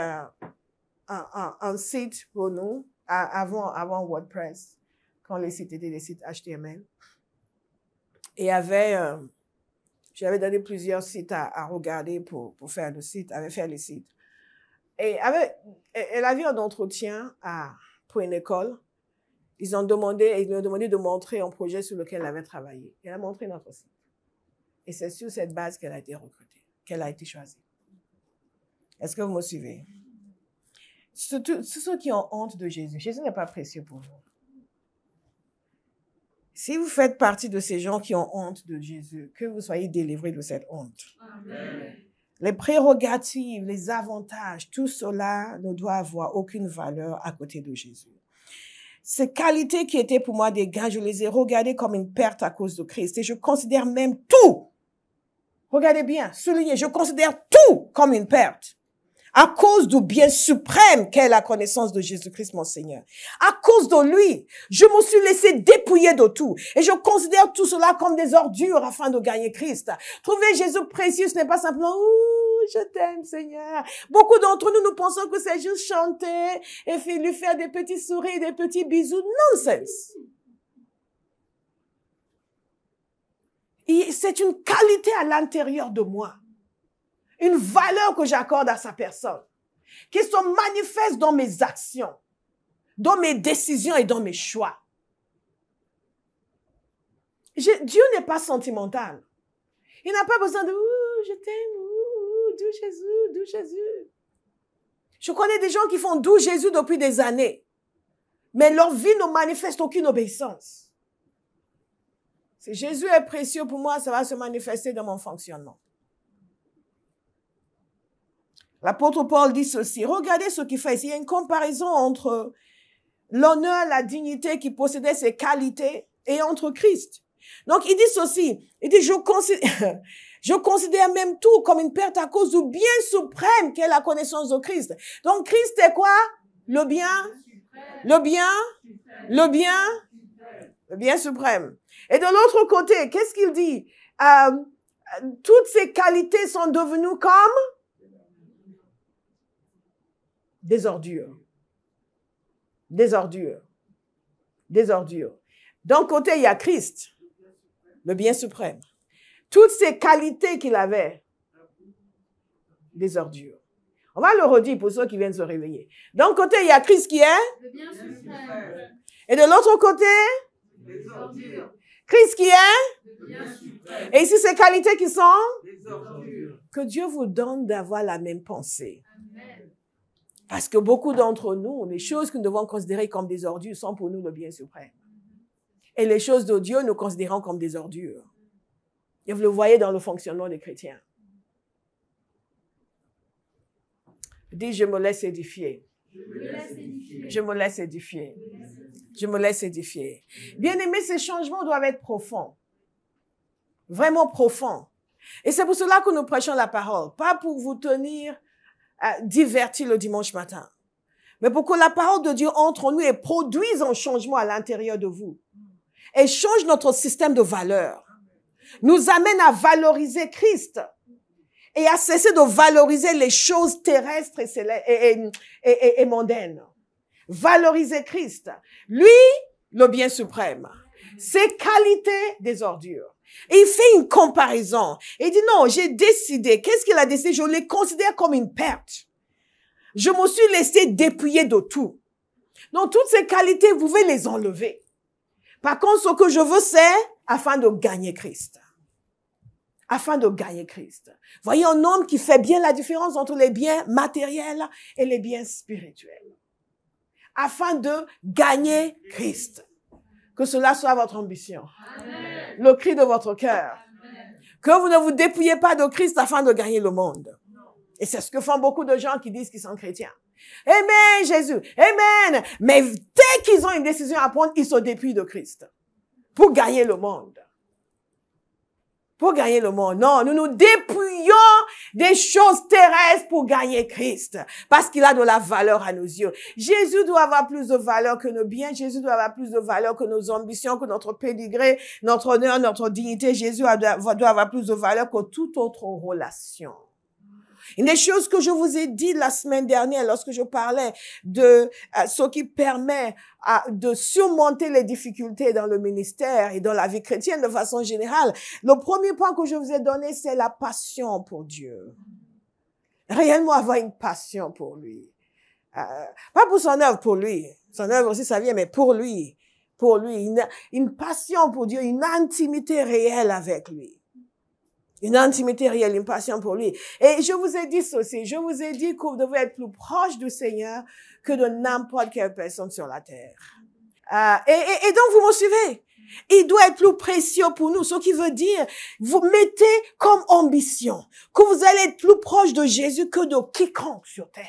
un site pour nous avant WordPress, quand les sites étaient des sites HTML. Et j'avais donné plusieurs sites à regarder pour faire le site, avait fait les sites. Et elle avait un entretien pour une école. Ils lui ont demandé de montrer un projet sur lequel elle avait travaillé. Elle a montré notre site. Et c'est sur cette base qu'elle a été recrutée, qu'elle a été choisie. Est-ce que vous me suivez? Ceux qui ont honte de Jésus, Jésus n'est pas précieux pour vous. Si vous faites partie de ces gens qui ont honte de Jésus, que vous soyez délivrés de cette honte. Amen. Les prérogatives, les avantages, tout cela ne doit avoir aucune valeur à côté de Jésus. Ces qualités qui étaient pour moi des gains, je les ai regardées comme une perte à cause de Christ. Et je considère même tout, regardez bien, soulignez, je considère tout comme une perte. À cause du bien suprême qu'est la connaissance de Jésus-Christ, mon Seigneur. À cause de lui, je me suis laissé dépouiller de tout. Et je considère tout cela comme des ordures afin de gagner Christ. Trouver Jésus précieux, ce n'est pas simplement, je t'aime, Seigneur. Beaucoup d'entre nous, nous pensons que c'est juste chanter et lui faire des petits sourires, des petits bisous. Nonsense. C'est une qualité à l'intérieur de moi. Une valeur que j'accorde à sa personne, qui se manifeste dans mes actions, dans mes décisions et dans mes choix. Dieu n'est pas sentimental. Il n'a pas besoin de « je t'aime, doux Jésus, doux Jésus ». Je connais des gens qui font « doux Jésus » depuis des années, mais leur vie ne manifeste aucune obéissance. Si Jésus est précieux pour moi, ça va se manifester dans mon fonctionnement. L'apôtre Paul dit ceci. Regardez ce qu'il fait ici. Il y a une comparaison entre l'honneur, la dignité qui possédait ses qualités et entre Christ. Donc, il dit ceci. Il dit, je considère même tout comme une perte à cause du bien suprême qu'est la connaissance de Christ. Donc, Christ est quoi? Le bien? Le bien? Le bien? Le bien suprême. Et de l'autre côté, qu'est-ce qu'il dit? Toutes ces qualités sont devenues comme des ordures. Des ordures. Des ordures. D'un côté, il y a Christ, le bien suprême. Toutes ces qualités qu'il avait, des ordures. On va le redire pour ceux qui viennent se réveiller. D'un côté, il y a Christ qui est le bien suprême. Et de l'autre côté, Les ordures. Christ qui est Le bien suprême. Et ici, ces qualités qui sont Les ordures. que Dieu vous donne d'avoir la même pensée. Amen. Parce que beaucoup d'entre nous, les choses que nous devons considérer comme des ordures sont pour nous le bien suprême. Et les choses de Dieu, nous considérons comme des ordures. Et vous le voyez dans le fonctionnement des chrétiens. Dis, je me laisse édifier. Je me laisse édifier. Je me laisse édifier. Je me laisse édifier. Bien aimé, ces changements doivent être profonds. Vraiment profonds. Et c'est pour cela que nous prêchons la parole. Pas pour vous tenir divertis le dimanche matin. Mais pour que la parole de Dieu entre en nous et produise un changement à l'intérieur de vous. Et change notre système de valeurs. Nous amène à valoriser Christ. Et à cesser de valoriser les choses terrestres et mondaines. Valoriser Christ. Lui, le bien suprême. Ses qualités, des ordures. Et il fait une comparaison. Il dit non, j'ai décidé. Qu'est-ce qu'il a décidé? Je les considère comme une perte. Je me suis laissé dépouiller de tout. Donc toutes ces qualités, vous pouvez les enlever. Par contre, ce que je veux, c'est afin de gagner Christ. Afin de gagner Christ. Voyez un homme qui fait bien la différence entre les biens matériels et les biens spirituels. Afin de gagner Christ. Que cela soit votre ambition. Amen. Le cri de votre cœur. Amen. Que vous ne vous dépouillez pas de Christ afin de gagner le monde. Et c'est ce que font beaucoup de gens qui disent qu'ils sont chrétiens. Amen, Jésus. Amen. Mais dès qu'ils ont une décision à prendre, ils se dépouillent de Christ. Pour gagner le monde. Pour gagner le monde. Non, nous nous dépouillons des choses terrestres pour gagner Christ. Parce qu'il a de la valeur à nos yeux. Jésus doit avoir plus de valeur que nos biens. Jésus doit avoir plus de valeur que nos ambitions, que notre pédigré, notre honneur, notre dignité. Jésus doit avoir plus de valeur que toute autre relation. Une des choses que je vous ai dit la semaine dernière lorsque je parlais de ce qui permet de surmonter les difficultés dans le ministère et dans la vie chrétienne de façon générale, le premier point que je vous ai donné, c'est la passion pour Dieu. Réellement avoir une passion pour lui. Pas pour son œuvre, pour lui. Son œuvre aussi, ça vient, mais pour lui. Pour lui. Une passion pour Dieu, une intimité réelle avec lui. Une intimité réelle, une passion pour lui. Et je vous ai dit ceci, je vous ai dit que vous devez être plus proche du Seigneur que de n'importe quelle personne sur la terre. Et donc vous me suivez. Il doit être plus précieux pour nous, ce qui veut dire, vous mettez comme ambition que vous allez être plus proche de Jésus que de quiconque sur terre.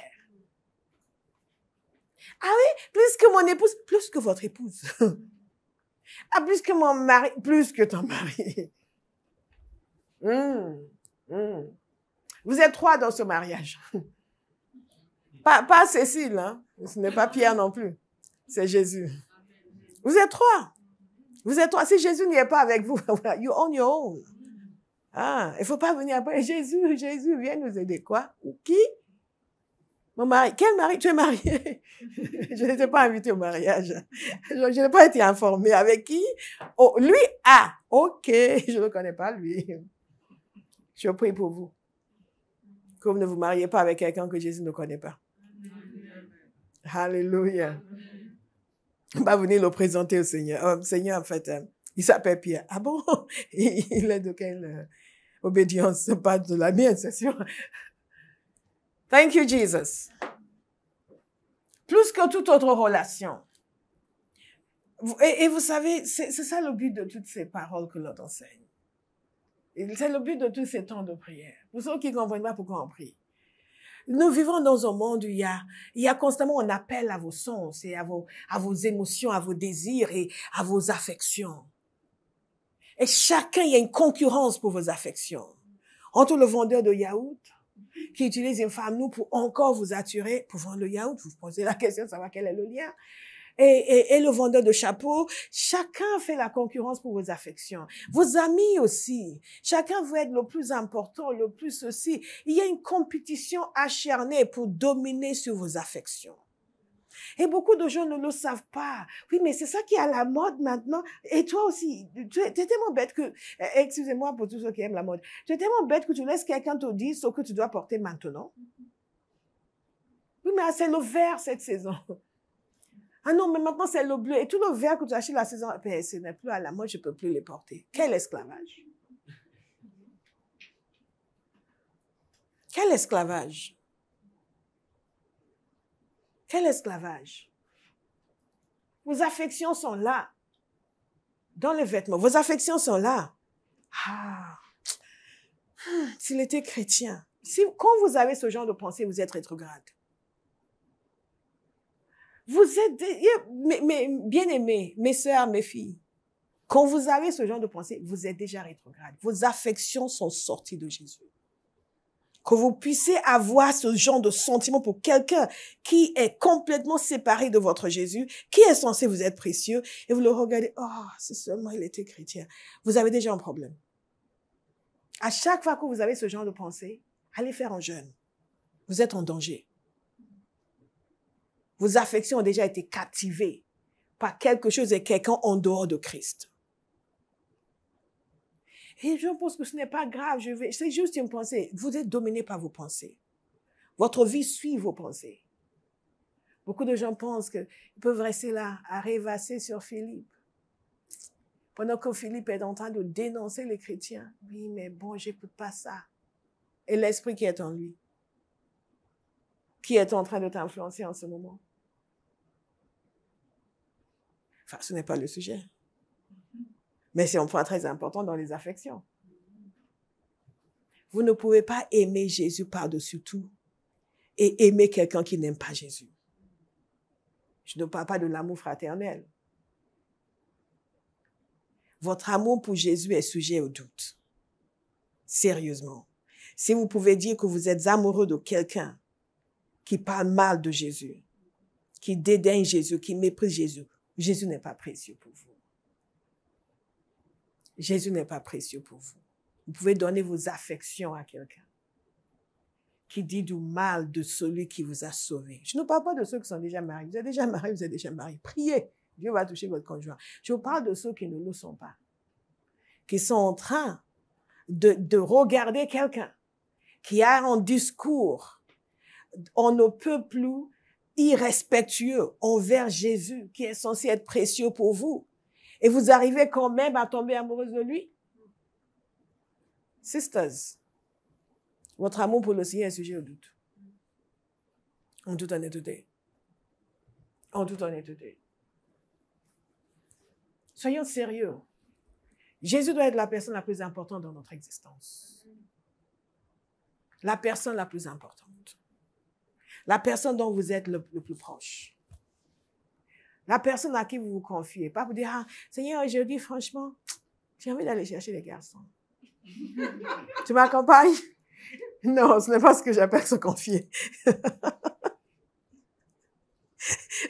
Ah oui, plus que mon épouse, plus que votre épouse. Ah, plus que mon mari, plus que ton mari. Vous êtes 3 dans ce mariage. Pas Cécile, hein. Ce n'est pas Pierre non plus. C'est Jésus. Vous êtes 3. Vous êtes 3. Si Jésus n'y est pas avec vous, you on your own. Ah, il faut pas venir après. Jésus, viens nous aider. Quoi? Ou qui? Mon mari. Quel mari? Tu es marié? Je n'étais pas invitée au mariage. Je n'ai pas été informée. Avec qui? Oh, lui? Ah, ok. Je ne connais pas lui. Je prie pour vous. Que vous ne vous mariez pas avec quelqu'un que Jésus ne connaît pas. Alléluia. On va venir le présenter au Seigneur. Seigneur, en fait, il s'appelle Pierre. Ah bon? Il est de quelle obédience? Pas de la mienne, c'est sûr. Thank you, Jesus. Plus que toute autre relation. Et vous savez, c'est ça le but de toutes ces paroles que l'on enseigne. C'est le but de tous ces temps de prière. Pour ceux qui ne comprennent pas pourquoi on prie. Nous vivons dans un monde où il y a constamment un appel à vos sens et à vos émotions, à vos désirs et à vos affections. Et chacun, il y a une concurrence pour vos affections. Entre le vendeur de yaourt, qui utilise une femme nous pour encore vous attirer pour vendre le yaourt, vous posez la question de savoir quel est le lien. Et le vendeur de chapeaux, chacun fait la concurrence pour vos affections. Vos amis aussi. Chacun veut être le plus important, le plus ceci. Il y a une compétition acharnée pour dominer sur vos affections. Et beaucoup de gens ne le savent pas. Oui, mais c'est ça qui est à la mode maintenant. Et toi aussi, tu es tellement bête que, excusez-moi pour tous ceux qui aiment la mode, tu es tellement bête que tu laisses quelqu'un te dire ce que tu dois porter maintenant. Oui, mais c'est le vert cette saison. Ah non, mais maintenant c'est le bleu. Et tout le vert que tu achètes la saison, ben, ce n'est plus à la mode, je ne peux plus les porter. Quel esclavage! Quel esclavage! Quel esclavage! Vos affections sont là. Dans les vêtements, vos affections sont là. Ah! S'il était chrétien. Quand vous avez ce genre de pensée, vous êtes rétrograde. Vous êtes, bien-aimés, mes sœurs, mes filles, quand vous avez ce genre de pensée, vous êtes déjà rétrograde. Vos affections sont sorties de Jésus. Que vous puissiez avoir ce genre de sentiment pour quelqu'un qui est complètement séparé de votre Jésus, qui est censé vous être précieux, et vous le regardez, oh, c'est seulement il était chrétien. Vous avez déjà un problème. À chaque fois que vous avez ce genre de pensée, allez faire un jeûne. Vous êtes en danger. Vos affections ont déjà été captivées par quelque chose et quelqu'un en dehors de Christ. Et je pense que ce n'est pas grave, c'est juste une pensée. Vous êtes dominé par vos pensées. Votre vie suit vos pensées. Beaucoup de gens pensent qu'ils peuvent rester là, à rêvasser sur Philippe. Pendant que Philippe est en train de dénoncer les chrétiens. Oui, mais bon, j'écoute pas ça. Et l'esprit qui est en lui, qui est en train de t'influencer en ce moment. Enfin, ce n'est pas le sujet. Mais c'est un point très important dans les affections. Vous ne pouvez pas aimer Jésus par-dessus tout et aimer quelqu'un qui n'aime pas Jésus. Je ne parle pas de l'amour fraternel. Votre amour pour Jésus est sujet au doute. Sérieusement. Si vous pouvez dire que vous êtes amoureux de quelqu'un qui parle mal de Jésus, qui dédaigne Jésus, qui méprise Jésus, Jésus n'est pas précieux pour vous. Jésus n'est pas précieux pour vous. Vous pouvez donner vos affections à quelqu'un qui dit du mal de celui qui vous a sauvé. Je ne parle pas de ceux qui sont déjà mariés. Vous êtes déjà mariés, vous êtes déjà mariés. Priez. Dieu va toucher votre conjoint. Je vous parle de ceux qui ne le sont pas. Qui sont en train de regarder quelqu'un qui a un discours on ne peut plus irrespectueux envers Jésus qui est censé être précieux pour vous. Et vous arrivez quand même à tomber amoureuse de lui? Sisters, votre amour pour le Seigneur est sujet au doute. En toute honnêteté. En toute honnêteté. Soyons sérieux. Jésus doit être la personne la plus importante dans notre existence. La personne la plus importante. La personne dont vous êtes le plus proche. La personne à qui vous vous confiez. Pas vous dire, ah, Seigneur, aujourd'hui, franchement, j'ai envie d'aller chercher les garçons. Tu m'accompagnes? Non, ce n'est pas ce que j'appelle se confier.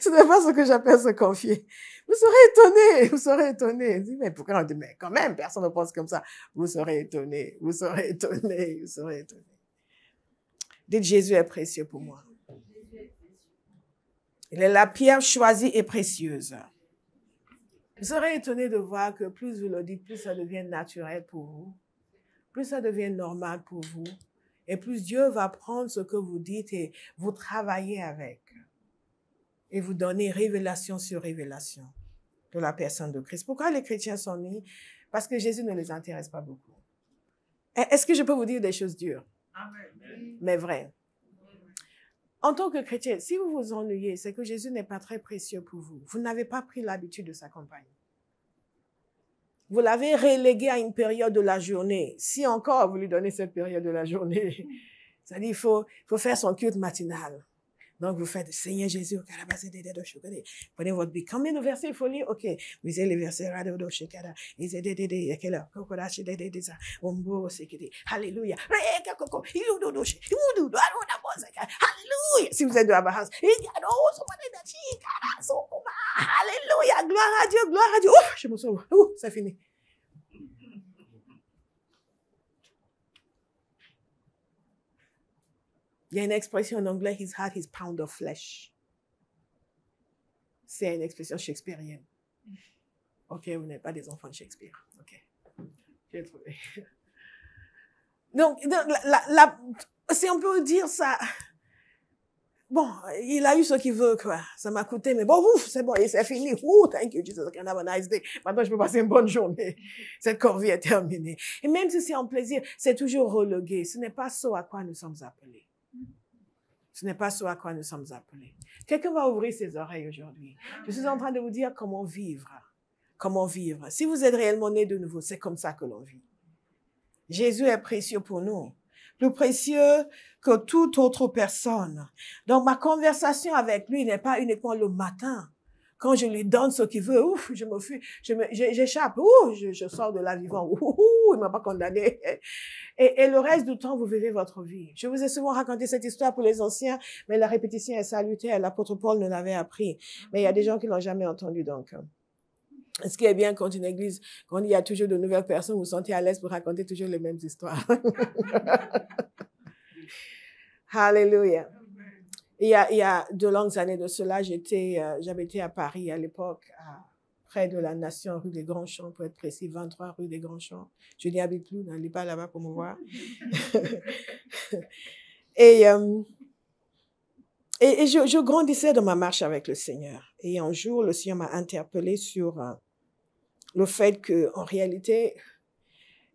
Ce n'est pas ce que j'appelle se confier. Vous serez étonné. Mais pourquoi on dit, mais quand même, personne ne pense comme ça. Vous serez étonné. Dites, Jésus est précieux pour moi. Il est la pierre choisie et précieuse. Vous serez étonné de voir que plus vous le dites, plus ça devient naturel pour vous. Plus ça devient normal pour vous. Et plus Dieu va prendre ce que vous dites et vous travailler avec. Et vous donner révélation sur révélation de la personne de Christ. Pourquoi les chrétiens sont mis? Parce que Jésus ne les intéresse pas beaucoup. Est-ce que je peux vous dire des choses dures? Amen. Mais vraies. En tant que chrétien, si vous vous ennuyez, c'est que Jésus n'est pas très précieux pour vous. Vous n'avez pas pris l'habitude de sa compagnie. Vous l'avez relégué à une période de la journée. Si encore vous lui donnez cette période de la journée, c'est-à-dire il faut faire son culte matinal. Donc, vous faites Seigneur Jésus, prenez votre Bible. Combien de versets il faut lire? OK. Vous lisez les versets. Alléluia. Alléluia. Si vous êtes de la Bahas. Alléluia. Gloire à Dieu, gloire à Dieu. Ouf, je me sauve. Ouh, c'est fini. Il y a une expression en anglais, he's had his pound of flesh. C'est une expression shakespearienne. OK, vous n'êtes pas des enfants de Shakespeare. OK. J'ai trouvé. Donc si on peut dire ça, bon, il a eu ce qu'il veut, quoi. Ça m'a coûté, mais bon, ouf, c'est bon, et c'est fini. Ouh, thank you, Jesus, I can have a nice day. Maintenant, je peux passer une bonne journée. Cette corvée est terminée. Et même si c'est en plaisir, c'est toujours relégué. Ce n'est pas ce à quoi nous sommes appelés. Ce n'est pas ce à quoi nous sommes appelés. Quelqu'un va ouvrir ses oreilles aujourd'hui. Je suis en train de vous dire comment vivre. Comment vivre. Si vous êtes réellement né de nouveau, c'est comme ça que l'on vit. Jésus est précieux pour nous. Plus précieux que toute autre personne. Donc, ma conversation avec lui n'est pas uniquement le matin. Quand je lui donne ce qu'il veut, ouf, je me fuis, j'échappe, ouf, je sors de là vivant, ouf, il m'a pas condamné. Et le reste du temps, vous vivez votre vie. Je vous ai souvent raconté cette histoire pour les anciens, mais la répétition est salutaire. L'apôtre Paul nous l'avait appris. Mais il y a des gens qui l'ont jamais entendu, donc. Ce qui est bien quand une église, quand il y a toujours de nouvelles personnes, vous vous sentez à l'aise pour raconter toujours les mêmes histoires. Alléluia. Il y a de longues années de cela, j'habitais à Paris à l'époque, près de la Nation, rue des Grands Champs, pour être précis, 23 rue des Grands Champs. Je n'y habite plus, n'allez pas là-bas pour me voir. Et je grandissais dans ma marche avec le Seigneur. Et un jour, le Seigneur m'a interpellée sur le fait que, en réalité,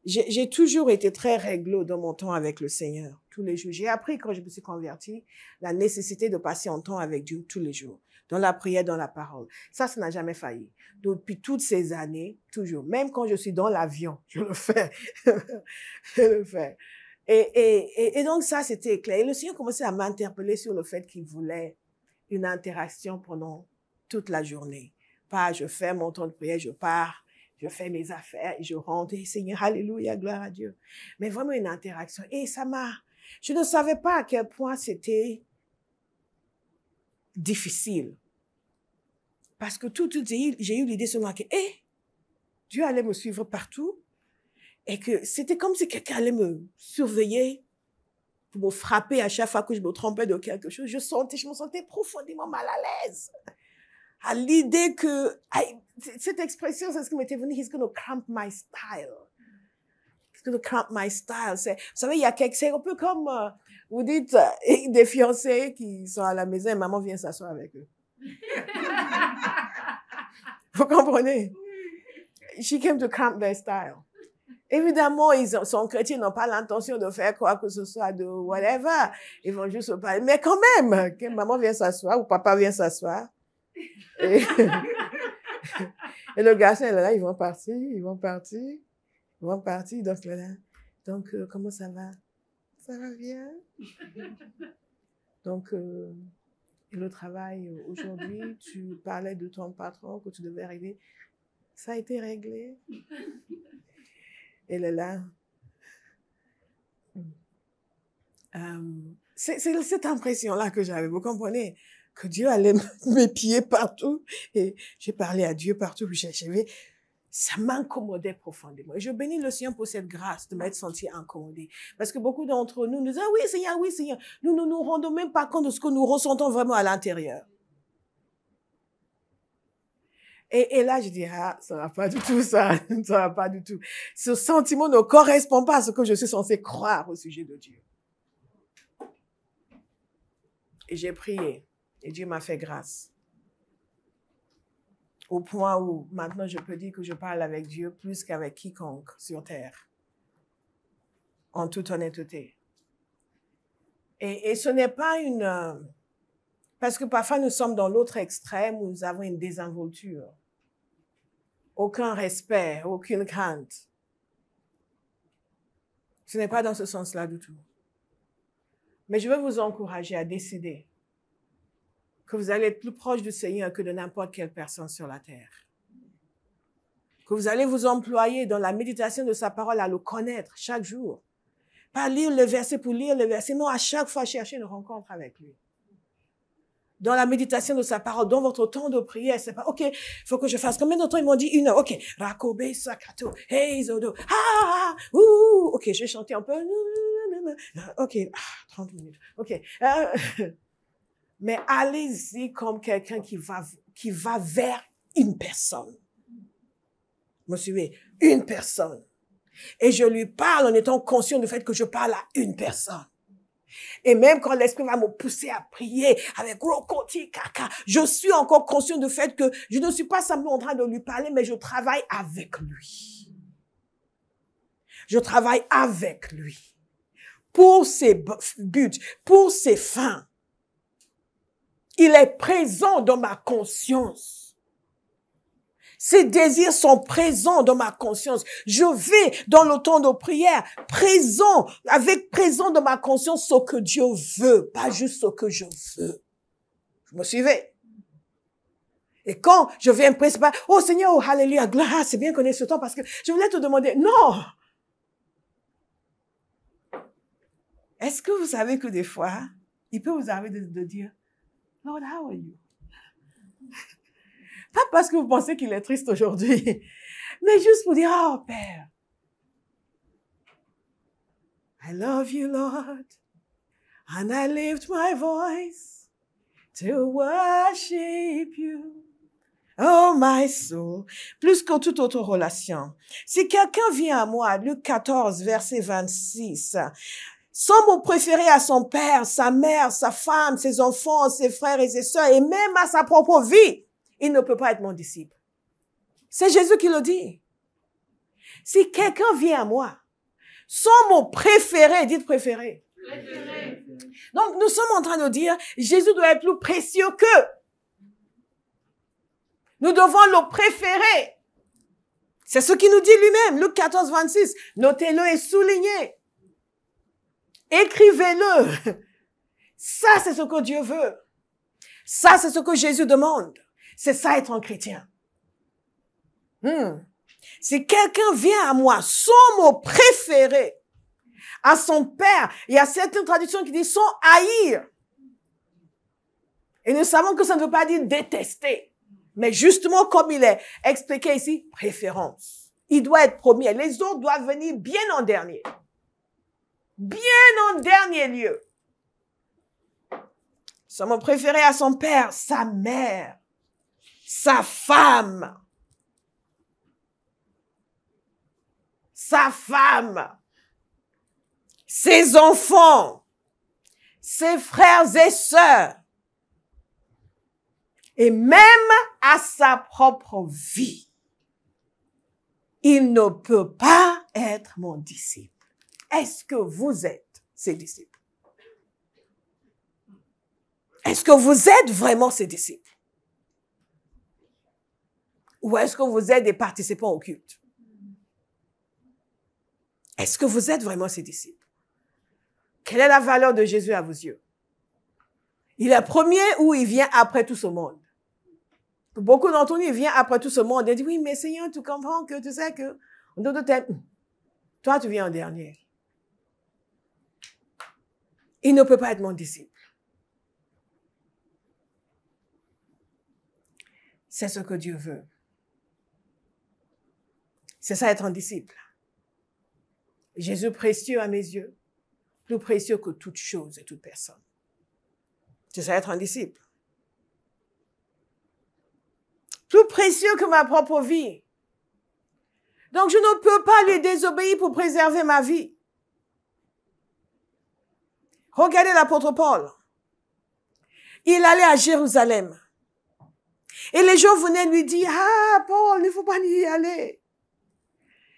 j'ai toujours été très réglo dans mon temps avec le Seigneur, tous les jours. J'ai appris quand je me suis convertie la nécessité de passer un temps avec Dieu tous les jours, dans la prière, dans la parole. Ça n'a jamais failli. Depuis toutes ces années, toujours. Même quand je suis dans l'avion, je le fais. Je le fais. Et donc ça, c'était clair. Et le Seigneur commençait à m'interpeller sur le fait qu'il voulait une interaction pendant toute la journée. Pas, je fais mon temps de prière, je pars. Je fais mes affaires et je rentre. Et Seigneur, alléluia, gloire à Dieu. Mais vraiment une interaction. Et je ne savais pas à quel point c'était difficile. Parce que j'ai eu l'idée seulement que, Dieu allait me suivre partout. Et que c'était comme si quelqu'un allait me surveiller pour me frapper à chaque fois que je me trompais de quelque chose. Je me sentais profondément mal à l'aise. À l'idée que, cette expression, c'est ce qui m'était venu, he's going to cramp my style. He's going to cramp my style. Vous savez, il y a c'est un peu comme, vous dites, des fiancés qui sont à la maison et maman vient s'asseoir avec eux. Vous comprenez? She came to cramp their style. Évidemment, ils sont chrétiens, ils n'ont pas l'intention de faire quoi que ce soit, de whatever. Ils vont juste se parler. Mais quand même, que maman vient s'asseoir ou papa vient s'asseoir. Et le garçon est là, ils vont partir. Donc, comment ça va? Ça va bien? Donc, et le travail aujourd'hui, tu parlais de ton patron que tu devais régler. Ça a été réglé? Elle est là. C'est cette impression-là que j'avais, vous comprenez? Que Dieu allait m'épier partout. Et j'ai parlé à Dieu partout. Ça m'incommodait profondément. Et je bénis le Seigneur pour cette grâce de m'être senti incommodé. Parce que beaucoup d'entre nous nous disent, oui Seigneur, oui Seigneur. Nous ne nous rendons même pas compte de ce que nous ressentons vraiment à l'intérieur. Et là, je dis, ça va pas du tout, ça va pas du tout. Ce sentiment ne correspond pas à ce que je suis censé croire au sujet de Dieu. Et j'ai prié. Et Dieu m'a fait grâce. Au point où maintenant je peux dire que je parle avec Dieu plus qu'avec quiconque sur terre. En toute honnêteté. Et ce n'est pas Parce que parfois, nous sommes dans l'autre extrême où nous avons une désinvolture. Aucun respect, aucune crainte. Ce n'est pas dans ce sens-là du tout. Mais je veux vous encourager à décider que vous allez être plus proche du Seigneur que de n'importe quelle personne sur la terre. Que vous allez vous employer dans la méditation de sa parole à le connaître chaque jour. Pas lire le verset pour lire le verset, non, à chaque fois chercher une rencontre avec lui. Dans la méditation de sa parole, dans votre temps de prière, c'est pas, OK, il faut que je fasse combien de temps? Ils m'ont dit 1 heure. OK, Rakobe Sakato, Hey Zodo, OK, je vais chanter un peu. OK, 30 minutes. OK. Mais allez-y comme quelqu'un qui va vers une personne. Vous me suivez? Une personne. Et je lui parle en étant conscient du fait que je parle à une personne. Et même quand l'Esprit va me pousser à prier avec Rokoti Kaka, je suis encore conscient du fait que je ne suis pas simplement en train de lui parler, mais je travaille avec lui. Je travaille avec lui. Pour ses buts, pour ses fins. Il est présent dans ma conscience. Ses désirs sont présents dans ma conscience. Je vais dans le temps de prière, présent dans ma conscience ce que Dieu veut, pas juste ce que je veux. Vous me suivez? Et quand je viens presque pas, oh Seigneur, oh Alléluia, gloire, c'est bien qu'on ait ce temps parce que je voulais te demander, non! Est-ce que vous savez que des fois, il peut vous arriver de dire, Lord, how are you? Pas parce que vous pensez qu'il est triste aujourd'hui, mais juste pour dire, oh Père, I love you, Lord, and I lift my voice to worship you. Oh, my soul. Plus que toute autre relation. Si quelqu'un vient à moi, Luc 14, verset 26, sans me préférer à son père, sa mère, sa femme, ses enfants, ses frères et ses sœurs, et même à sa propre vie, il ne peut pas être mon disciple. C'est Jésus qui le dit. Si quelqu'un vient à moi, sans me préférer, dites préférer. Préféré. Donc, nous sommes en train de dire, Jésus doit être plus précieux que. Nous devons le préférer. C'est ce qu'il nous dit lui-même, Luc 14, 26. Notez-le et soulignez. Écrivez-le. Ça, c'est ce que Dieu veut. Ça, c'est ce que Jésus demande. C'est ça être un chrétien. Si quelqu'un vient à moi sans me préférer à son père, il y a certaines traductions qui disent sans haïr. Et nous savons que ça ne veut pas dire détester. Mais justement, comme il est expliqué ici, préférence. Il doit être premier. Les autres doivent venir bien en dernier. Bien en dernier lieu. Sans me préférer à son père, sa mère, sa femme, ses enfants, ses frères et sœurs, et même à sa propre vie. Il ne peut pas être mon disciple. Est-ce que vous êtes ses disciples? Est-ce que vous êtes vraiment ses disciples? Ou est-ce que vous êtes des participants au culte? Est-ce que vous êtes vraiment ses disciples? Quelle est la valeur de Jésus à vos yeux? Il est premier ou il vient après tout ce monde? Pour beaucoup d'entre nous, il vient après tout ce monde et dit, oui, mais Seigneur, tu comprends que tu sais que toi, tu viens en dernier. Il ne peut pas être mon disciple. C'est ce que Dieu veut. C'est ça être un disciple. Jésus précieux à mes yeux, plus précieux que toute chose et toute personne. C'est ça être un disciple. Plus précieux que ma propre vie. Donc je ne peux pas lui désobéir pour préserver ma vie. Regardez l'apôtre Paul. Il allait à Jérusalem. Et les gens venaient lui dire, ah, Paul, il ne faut pas y aller.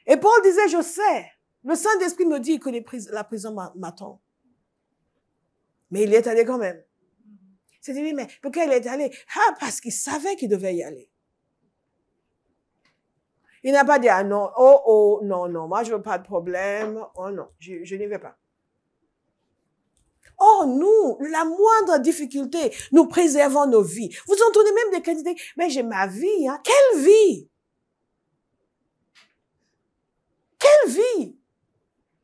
Et Paul disait, je sais, le Saint-Esprit me dit que la prison m'attend. Mais il y est allé quand même. C'est dit, mais pourquoi il est allé? Ah, parce qu'il savait qu'il devait y aller. Il n'a pas dit, ah non, oh, non, moi je veux pas de problème. Oh non, je n'y vais pas. Oh, nous, la moindre difficulté, nous préservons nos vies. Vous entendez même des candidats, mais j'ai ma vie, hein. Quelle vie? Quelle vie?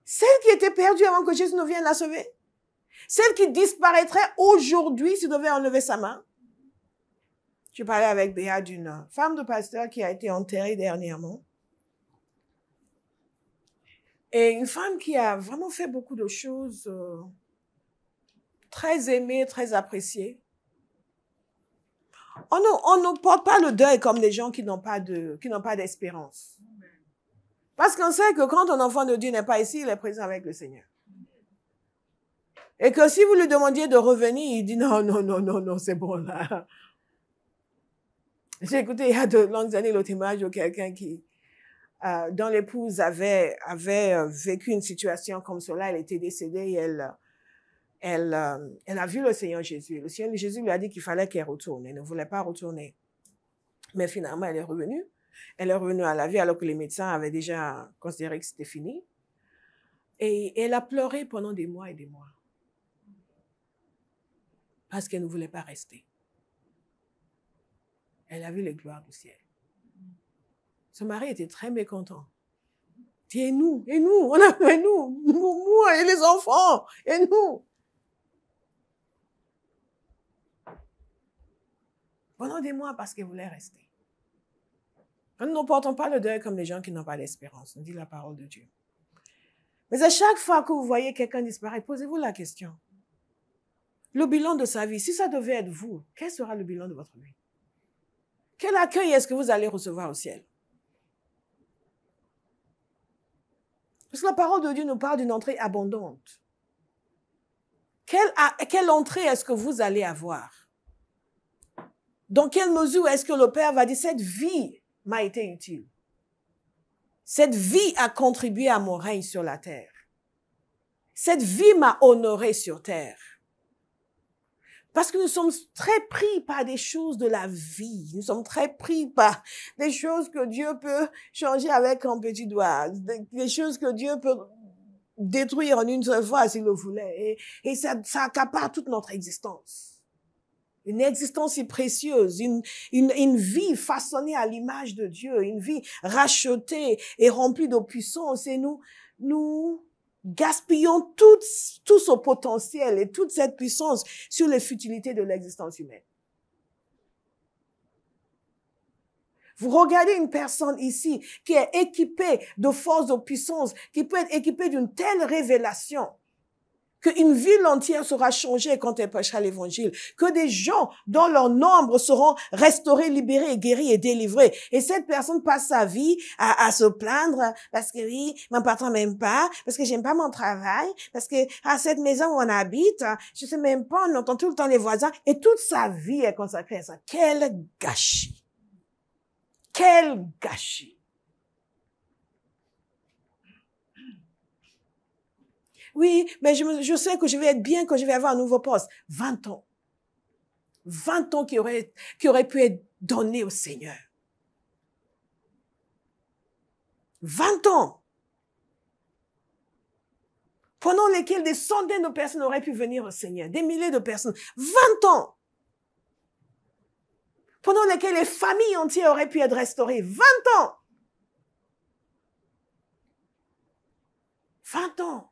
Celle qui était perdue avant que Jésus ne vienne la sauver? Celle qui disparaîtrait aujourd'hui s'il devait enlever sa main? Je parlais avec Béa d'une femme de pasteur qui a été enterrée dernièrement. Et une femme qui a vraiment fait beaucoup de choses, très aimée, très appréciée. On ne porte pas le deuil comme des gens qui n'ont pas d'espérance. Parce qu'on sait que quand un enfant de Dieu n'est pas ici, il est présent avec le Seigneur. Et que si vous lui demandiez de revenir, il dit non, c'est bon là. J'ai écouté il y a de longues années le témoignage de quelqu'un qui, dont l'épouse avait vécu une situation comme cela, elle était décédée et elle a vu le Seigneur Jésus. Le Seigneur Jésus lui a dit qu'il fallait qu'elle retourne. Elle ne voulait pas retourner. Mais finalement, elle est revenue. Elle est revenue à la vie alors que les médecins avaient déjà considéré que c'était fini. Et elle a pleuré pendant des mois et des mois. Parce qu'elle ne voulait pas rester. Elle a vu les gloires du ciel. Son mari était très mécontent. Et nous, moi et les enfants, et nous. Pendant des mois parce qu'elle voulait rester. Nous ne portons pas le deuil comme les gens qui n'ont pas d'espérance, nous dit la parole de Dieu. Mais à chaque fois que vous voyez quelqu'un disparaître, posez-vous la question. Le bilan de sa vie, si ça devait être vous, quel sera le bilan de votre vie? Quel accueil est-ce que vous allez recevoir au ciel? Parce que la parole de Dieu nous parle d'une entrée abondante. Quelle entrée est-ce que vous allez avoir? Dans quelle mesure est-ce que le Père va dire, cette vie m'a été utile. Cette vie a contribué à mon règne sur la terre. Cette vie m'a honoré sur terre. Parce que nous sommes très pris par des choses de la vie. Nous sommes très pris par des choses que Dieu peut changer avec un petit doigt. Des choses que Dieu peut détruire en une seule fois s'il le voulait. Et ça accapare toute notre existence. Une existence si précieuse, une vie façonnée à l'image de Dieu, une vie rachetée et remplie de puissance. Et nous gaspillons tout ce potentiel et toute cette puissance sur les futilités de l'existence humaine. Vous regardez une personne ici qui est équipée de force, de puissance, qui peut être équipée d'une telle révélation qu'une ville entière sera changée quand elle prêchera l'évangile, que des gens dont leur nombre seront restaurés, libérés, guéris et délivrés. Et cette personne passe sa vie à se plaindre parce que oui, mon patron m'aime pas, parce que j'aime pas mon travail, parce que à cette maison où on habite, je sais même pas, on entend tout le temps les voisins, et toute sa vie est consacrée à ça. Quel gâchis! Quel gâchis! Oui, mais je sais que je vais être bien, que je vais avoir un nouveau poste. 20 ans. 20 ans qui auraient pu être donnés au Seigneur. 20 ans. Pendant lesquels des centaines de personnes auraient pu venir au Seigneur. Des milliers de personnes. 20 ans. Pendant lesquels les familles entières auraient pu être restaurées. 20 ans. 20 ans.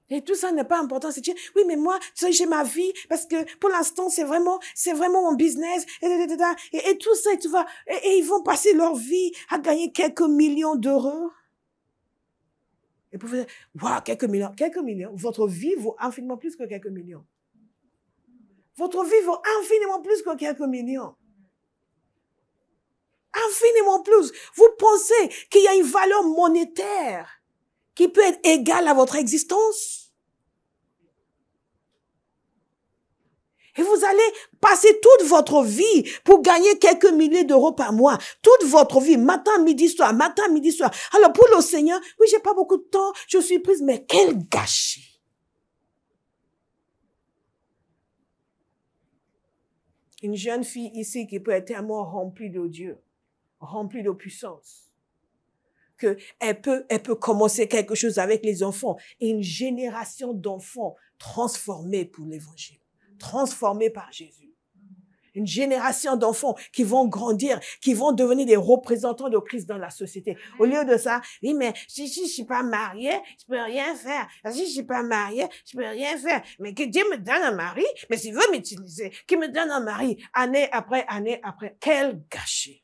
Et tout ça n'est pas important. C'est dire, oui, mais moi, j'ai ma vie, parce que pour l'instant, c'est vraiment mon business, et tout ça, tu vois, et ils vont passer leur vie à gagner quelques millions d'euros. Et pour vous dire, waouh, quelques millions. Votre vie vaut infiniment plus que quelques millions. Votre vie vaut infiniment plus que quelques millions. Infiniment plus. Vous pensez qu'il y a une valeur monétaire qui peut être égale à votre existence? Et vous allez passer toute votre vie pour gagner quelques milliers d'euros par mois. Toute votre vie, matin, midi, soir, matin, midi, soir. Alors pour le Seigneur, oui, j'ai pas beaucoup de temps, je suis prise, mais quel gâchis! Une jeune fille ici qui peut être tellement remplie de Dieu, remplie de puissance, qu'elle peut commencer quelque chose avec les enfants. Et une génération d'enfants transformés pour l'évangile, transformés par Jésus. Une génération d'enfants qui vont grandir, qui vont devenir des représentants de Christ dans la société. Au lieu de ça, oui, mais si je suis pas mariée, je peux rien faire. Si je suis pas mariée, je peux rien faire. Mais que Dieu me donne un mari, mais s'il veut m'utiliser, qu'il me donne un mari, année après année après. Quel gâchis.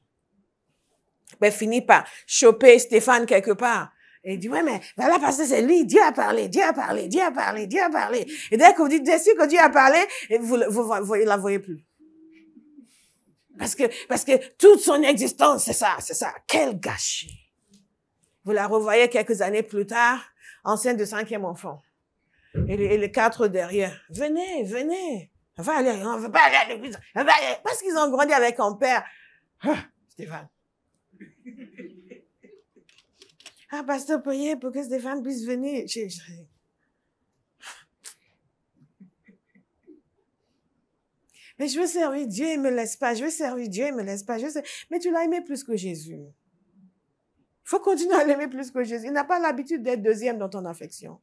Ben, finit par choper Stéphane quelque part. Et il dit, ouais, mais voilà, parce que c'est lui, Dieu a parlé, Dieu a parlé, Dieu a parlé, Dieu a parlé. Et dès que vous dites, dès que Dieu a parlé, et vous la voyez plus. Parce que toute son existence, c'est ça. Quel gâchis. Vous la revoyez quelques années plus tard, enceinte de 5e enfant. Et les 4 derrière. Venez. On va pas aller à l'église. Parce qu'ils ont grandi avec un père. Stéphane. Pasteur, priez pour que Stéphane puisse venir. Mais je veux servir Dieu, il me laisse pas. Je veux servir Dieu, il me laisse pas. Mais tu l'as aimé plus que Jésus. Il faut continuer à l'aimer plus que Jésus. Il n'a pas l'habitude d'être deuxième dans ton affection.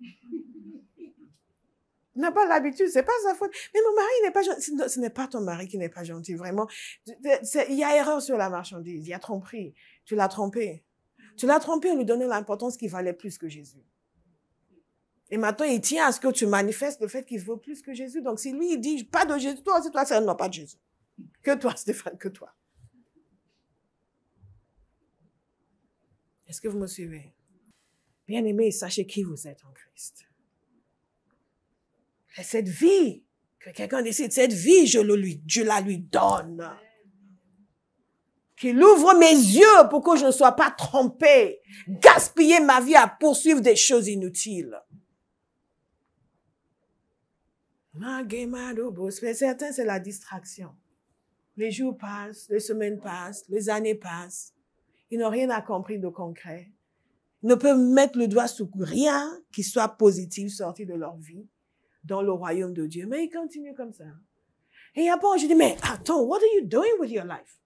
Il n'a pas l'habitude, c'est pas sa faute. Mais mon mari n'est pas gentil. Ce n'est pas ton mari qui n'est pas gentil, vraiment. Il y a erreur sur la marchandise. Il y a tromperie. Tu l'as trompé. Tu l'as trompé en lui donnant l'importance qu'il valait plus que Jésus. Et maintenant, il tient à ce que tu manifestes le fait qu'il vaut plus que Jésus. Donc, si lui, il dit, pas de Jésus, toi aussi, c'est non, pas de Jésus. Que toi, Stéphane, que toi. Est-ce que vous me suivez? Bien-aimés, sachez qui vous êtes en Christ. Et cette vie, que quelqu'un décide, cette vie, je la lui donne. Qu'il ouvre mes yeux pour que je ne sois pas trompé, gaspiller ma vie à poursuivre des choses inutiles. Mais certains, c'est la distraction. Les jours passent, les semaines passent, les années passent. Ils n'ont rien compris de concret. Ils ne peuvent mettre le doigt sur rien qui soit positif sorti de leur vie dans le royaume de Dieu. Mais ils continuent comme ça. Et après, je dis, mais attends, what are you doing with your life?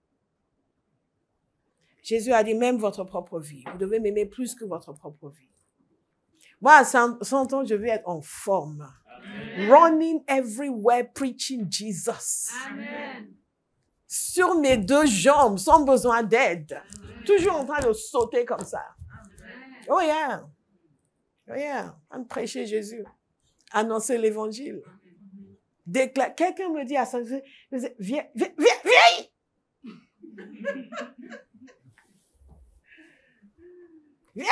Jésus a dit, même votre propre vie. Vous devez m'aimer plus que votre propre vie. Moi, à 100 ans, je veux être en forme. Amen. Running everywhere, preaching Jesus. Amen. Sur mes 2 jambes, sans besoin d'aide. Toujours en train de sauter comme ça. Amen. Oh yeah. Oh yeah. En prêcher Jésus. Annoncer l'évangile. Quelqu'un me dit à ça, viens. Viens!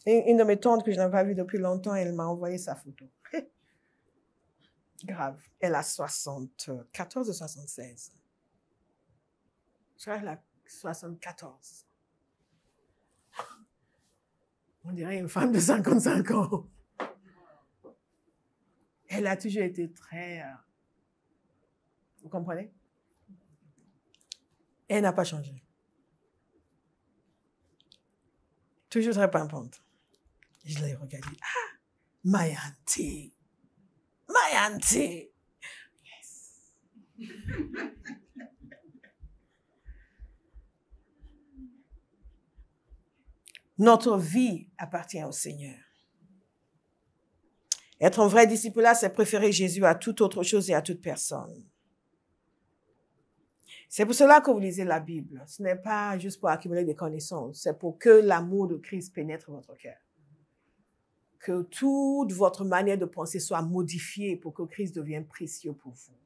Une de mes tantes que je n'avais pas vue depuis longtemps, elle m'a envoyé sa photo. Grave. Elle a 74 ou 76. Je crois qu'elle a 74. On dirait une femme de 55 ans. Elle a toujours été très... vous comprenez? Elle n'a pas changé. Toujours très pimpante. Je l'ai regardée. Ah, my auntie. My auntie. Yes. Notre vie appartient au Seigneur. Être un vrai disciple, c'est préférer Jésus à toute autre chose et à toute personne. C'est pour cela que vous lisez la Bible. Ce n'est pas juste pour accumuler des connaissances. C'est pour que l'amour de Christ pénètre votre cœur. Que toute votre manière de penser soit modifiée pour que Christ devienne précieux pour vous.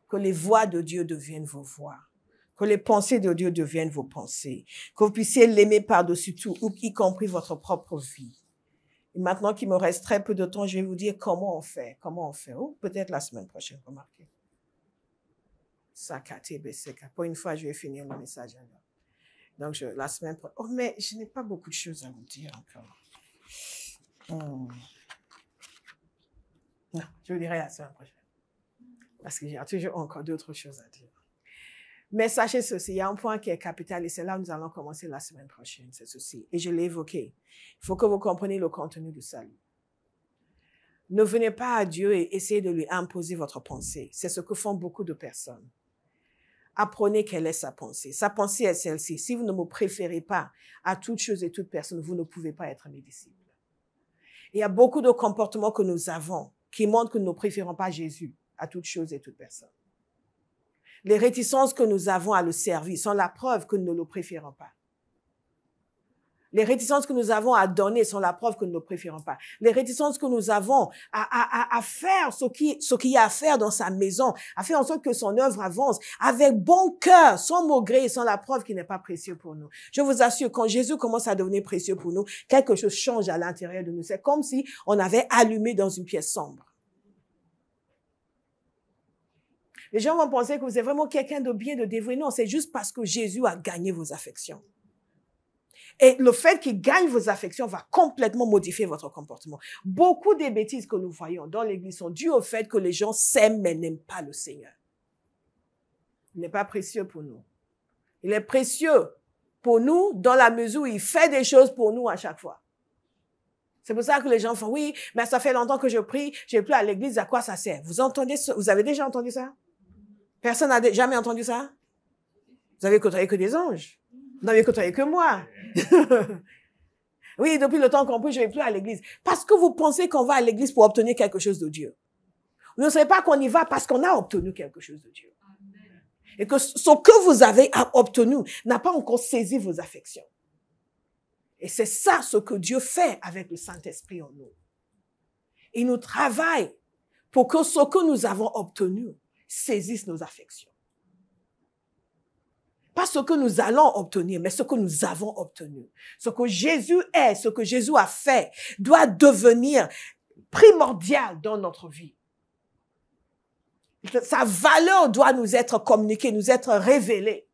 Que les voix de Dieu deviennent vos voix. Que les pensées de Dieu deviennent vos pensées. Que vous puissiez l'aimer par-dessus tout, y compris votre propre vie. Et maintenant qu'il me reste très peu de temps, je vais vous dire comment on fait. Comment on fait. Ou peut-être la semaine prochaine, remarquez. Pour une fois, je vais finir le message. Donc, la semaine prochaine. Oh, mais je n'ai pas beaucoup de choses à vous dire encore. Non, je vous dirai la semaine prochaine. Parce qu'il y a toujours encore d'autres choses à dire. Mais sachez ceci, il y a un point qui est capital et c'est là où nous allons commencer la semaine prochaine, c'est ceci. Et je l'ai évoqué. Il faut que vous compreniez le contenu du salut. Ne venez pas à Dieu et essayez de lui imposer votre pensée. C'est ce que font beaucoup de personnes. Apprenez quelle est sa pensée. Sa pensée est celle-ci. Si vous ne me préférez pas à toute chose et toute personne, vous ne pouvez pas être mes disciples. Il y a beaucoup de comportements que nous avons qui montrent que nous ne préférons pas Jésus à toute chose et toute personne. Les réticences que nous avons à le servir sont la preuve que nous ne le préférons pas. Les réticences que nous avons à donner sont la preuve que nous ne le préférons pas. Les réticences que nous avons à faire ce qu'il y a à faire dans sa maison, à faire en sorte que son œuvre avance, avec bon cœur, sans maugréer, sont la preuve qu'il n'est pas précieux pour nous. Je vous assure, quand Jésus commence à devenir précieux pour nous, quelque chose change à l'intérieur de nous. C'est comme si on avait allumé dans une pièce sombre. Les gens vont penser que vous êtes vraiment quelqu'un de bien, de dévoué. Non, c'est juste parce que Jésus a gagné vos affections. Et le fait qu'il gagne vos affections va complètement modifier votre comportement. Beaucoup des bêtises que nous voyons dans l'Église sont dues au fait que les gens s'aiment mais n'aiment pas le Seigneur. Il n'est pas précieux pour nous. Il est précieux pour nous dans la mesure où il fait des choses pour nous à chaque fois. C'est pour ça que les gens font, oui, mais ça fait longtemps que je prie, je ne vais plus à l'Église, à quoi ça sert? Vous entendez ça? Vous avez déjà entendu ça? Personne n'a jamais entendu ça? Vous avez côtoyé que des anges. Vous n'avez côtoyé que moi. Oui, depuis le temps qu'on prie, je ne vais plus à l'église. Parce que vous pensez qu'on va à l'église pour obtenir quelque chose de Dieu. Vous ne savez pas qu'on y va parce qu'on a obtenu quelque chose de Dieu. Et que ce que vous avez obtenu n'a pas encore saisi vos affections. Et c'est ça ce que Dieu fait avec le Saint-Esprit en nous. Il nous travaille pour que ce que nous avons obtenu saisisse nos affections. Pas ce que nous allons obtenir, mais ce que nous avons obtenu. Ce que Jésus est, ce que Jésus a fait, doit devenir primordial dans notre vie. Sa valeur doit nous être communiquée, nous être révélée.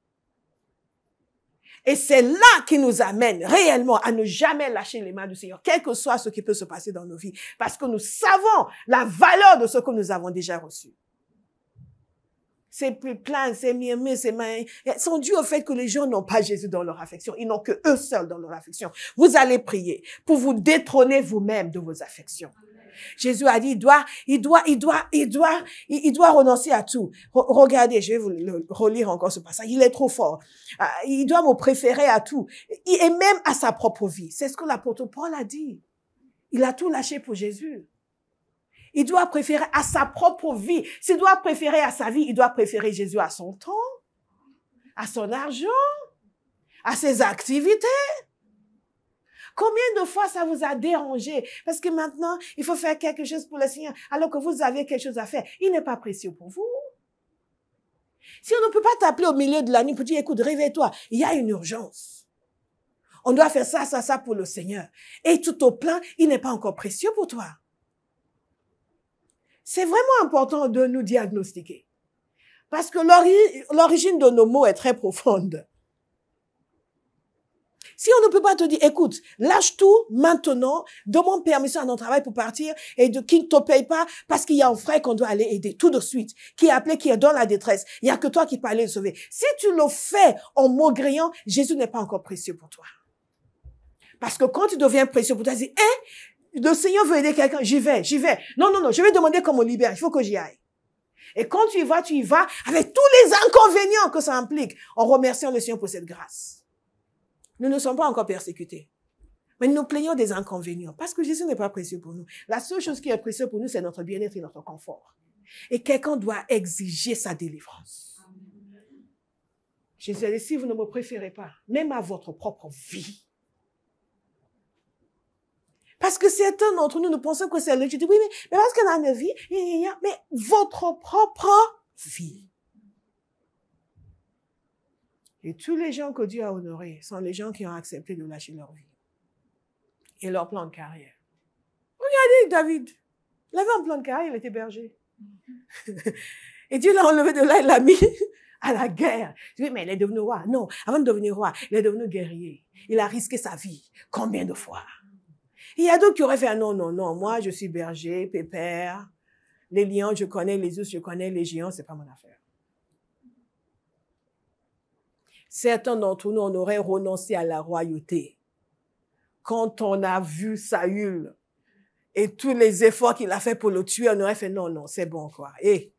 Et c'est là qui nous amène réellement à ne jamais lâcher les mains du Seigneur, quel que soit ce qui peut se passer dans nos vies, parce que nous savons la valeur de ce que nous avons déjà reçu. Ces plaintes, ces murmures, ces mains, sont dus au fait que les gens n'ont pas Jésus dans leur affection. Ils n'ont que eux seuls dans leur affection. Vous allez prier pour vous détrôner vous-même de vos affections. Jésus a dit, il doit renoncer à tout. Regardez, je vais vous relire encore ce passage. Il est trop fort. Il doit me préférer à tout. Et même à sa propre vie. C'est ce que l'apôtre Paul a dit. Il a tout lâché pour Jésus. Il doit préférer à sa propre vie. S'il doit préférer à sa vie, il doit préférer Jésus à son temps, à son argent, à ses activités. Combien de fois ça vous a dérangé? Parce que maintenant, il faut faire quelque chose pour le Seigneur, alors que vous avez quelque chose à faire. Il n'est pas précieux pour vous. Si on ne peut pas t'appeler au milieu de la nuit pour dire, écoute, réveille-toi, il y a une urgence. On doit faire ça pour le Seigneur. Et tout au plein, il n'est pas encore précieux pour toi. C'est vraiment important de nous diagnostiquer. Parce que l'origine de nos mots est très profonde. Si on ne peut pas te dire, écoute, lâche tout maintenant, demande permission à notre travail pour partir et qui ne te paye pas parce qu'il y a un frère qu'on doit aller aider tout de suite, qui est appelé, qui est dans la détresse. Il n'y a que toi qui peux aller le sauver. Si tu le fais en maugréant, Jésus n'est pas encore précieux pour toi. Parce que quand tu deviens précieux pour toi, tu dis, le Seigneur veut aider quelqu'un, j'y vais. Non, je vais demander qu'on me libère, il faut que j'y aille. Et quand tu y vas avec tous les inconvénients que ça implique, en remerciant le Seigneur pour cette grâce. Nous ne sommes pas encore persécutés. Mais nous plaignons des inconvénients parce que Jésus n'est pas précieux pour nous. La seule chose qui est précieuse pour nous, c'est notre bien-être et notre confort. Et quelqu'un doit exiger sa délivrance. Jésus a dit, si vous ne me préférez pas, même à votre propre vie, parce que certains d'entre nous pensons que c'est légitime. Oui, mais parce qu'on a une vie, mais votre propre vie. Et tous les gens que Dieu a honorés sont les gens qui ont accepté de lâcher leur vie et leur plan de carrière. Regardez David. Il avait un plan de carrière, il était berger. Et Dieu l'a enlevé de là, il l'a mis à la guerre. Oui, mais il est devenu roi. Non, avant de devenir roi, il est devenu guerrier. Il a risqué sa vie. Combien de fois? Il y a d'autres qui auraient fait, non, moi je suis berger, pépère, les lions je connais, les ours je connais, les géants c'est pas mon affaire. Certains d'entre nous, on aurait renoncé à la royauté quand on a vu Saül Et tous les efforts qu'il a fait pour le tuer, on aurait fait non, non, c'est bon, quoi. Et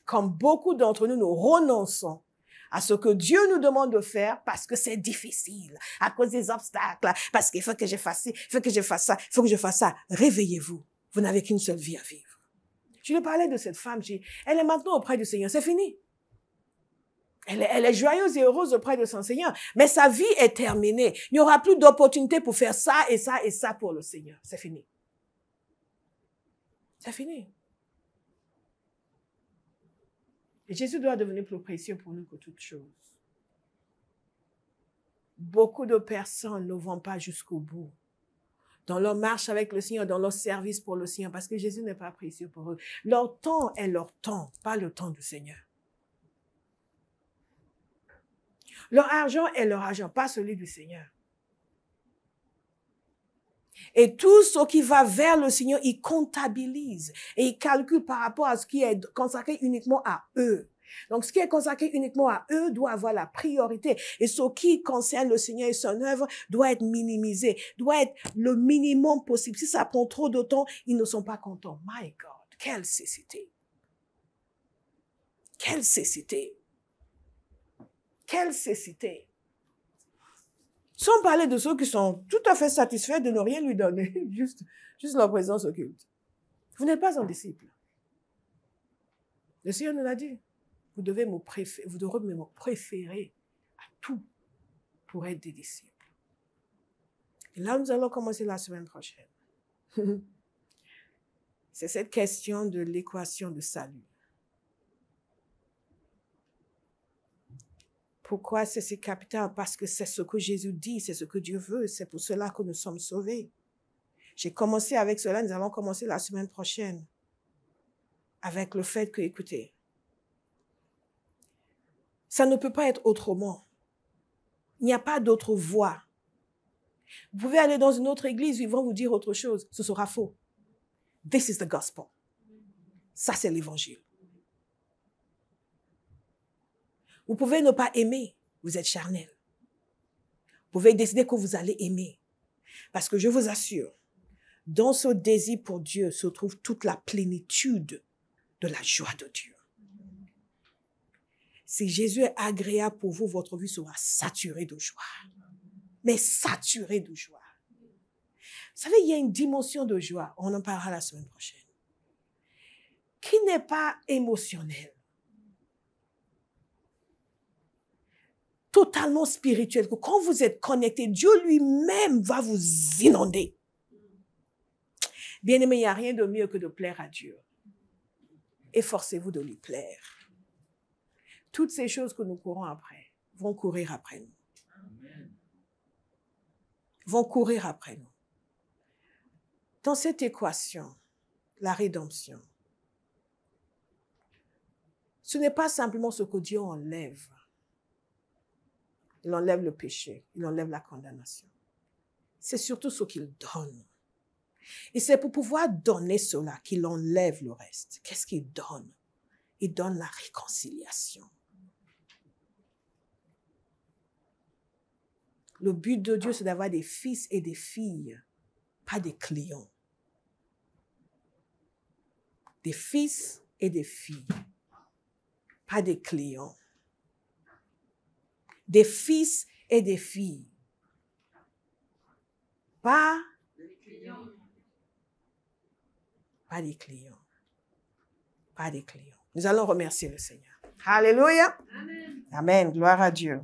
comme beaucoup d'entre nous, nous renonçons à ce que Dieu nous demande de faire parce que c'est difficile, à cause des obstacles, parce qu'il faut que je fasse ci, il faut que je fasse ça, il faut que je fasse ça. Réveillez-vous. Vous n'avez qu'une seule vie à vivre. Je lui parlais de cette femme, elle est maintenant auprès du Seigneur, c'est fini. Elle est joyeuse et heureuse auprès de son Seigneur, mais sa vie est terminée. Il n'y aura plus d'opportunité pour faire ça et ça et ça pour le Seigneur. C'est fini. C'est fini. Et Jésus doit devenir plus précieux pour nous que toute chose. Beaucoup de personnes ne vont pas jusqu'au bout dans leur marche avec le Seigneur, dans leur service pour le Seigneur, parce que Jésus n'est pas précieux pour eux. Leur temps est leur temps, pas le temps du Seigneur. Leur argent est leur argent, pas celui du Seigneur. Et tout ce qui va vers le Seigneur, ils comptabilisent et ils calculent par rapport à ce qui est consacré uniquement à eux. Donc, ce qui est consacré uniquement à eux doit avoir la priorité. Et ce qui concerne le Seigneur et son œuvre doit être minimisé, doit être le minimum possible. Si ça prend trop de temps, ils ne sont pas contents. My God, quelle cécité! Quelle cécité! Quelle cécité! Sans parler de ceux qui sont tout à fait satisfaits de ne rien lui donner, juste leur présence au culte. Vous n'êtes pas un disciple. Le Seigneur nous l'a dit. Vous devez me préférer à tout pour être des disciples. Et là, nous allons commencer la semaine prochaine. C'est cette question de l'équation de salut. Pourquoi c'est si capital? Parce que c'est ce que Jésus dit, c'est ce que Dieu veut, c'est pour cela que nous sommes sauvés. J'ai commencé avec cela, nous allons commencer la semaine prochaine. Avec le fait que, écoutez, ça ne peut pas être autrement. Il n'y a pas d'autre voie. Vous pouvez aller dans une autre église, ils vont vous dire autre chose, ce sera faux. This is the gospel. Ça, c'est l'évangile. Vous pouvez ne pas aimer, vous êtes charnel. Vous pouvez décider que vous allez aimer. Parce que je vous assure, dans ce désir pour Dieu se trouve toute la plénitude de la joie de Dieu. Si Jésus est agréable pour vous, votre vie sera saturée de joie. Mais saturée de joie. Vous savez, il y a une dimension de joie, on en parlera la semaine prochaine, qui n'est pas émotionnelle. Totalement spirituel, que quand vous êtes connecté, Dieu lui-même va vous inonder. Bien-aimé, il n'y a rien de mieux que de plaire à Dieu. Efforcez-vous de lui plaire. Toutes ces choses que nous courons après vont courir après nous. Amen. Vont courir après nous. Dans cette équation, la rédemption, ce n'est pas simplement ce que Dieu enlève. Il enlève le péché, il enlève la condamnation. C'est surtout ce qu'il donne. Et c'est pour pouvoir donner cela qu'il enlève le reste. Qu'est-ce qu'il donne? Il donne la réconciliation. Le but de Dieu, c'est d'avoir des fils et des filles, pas des clients. Des fils et des filles, pas des clients. Des fils et des filles. Pas des clients. Pas des clients. Pas des clients. Nous allons remercier le Seigneur. Alléluia. Amen. Amen. Gloire à Dieu.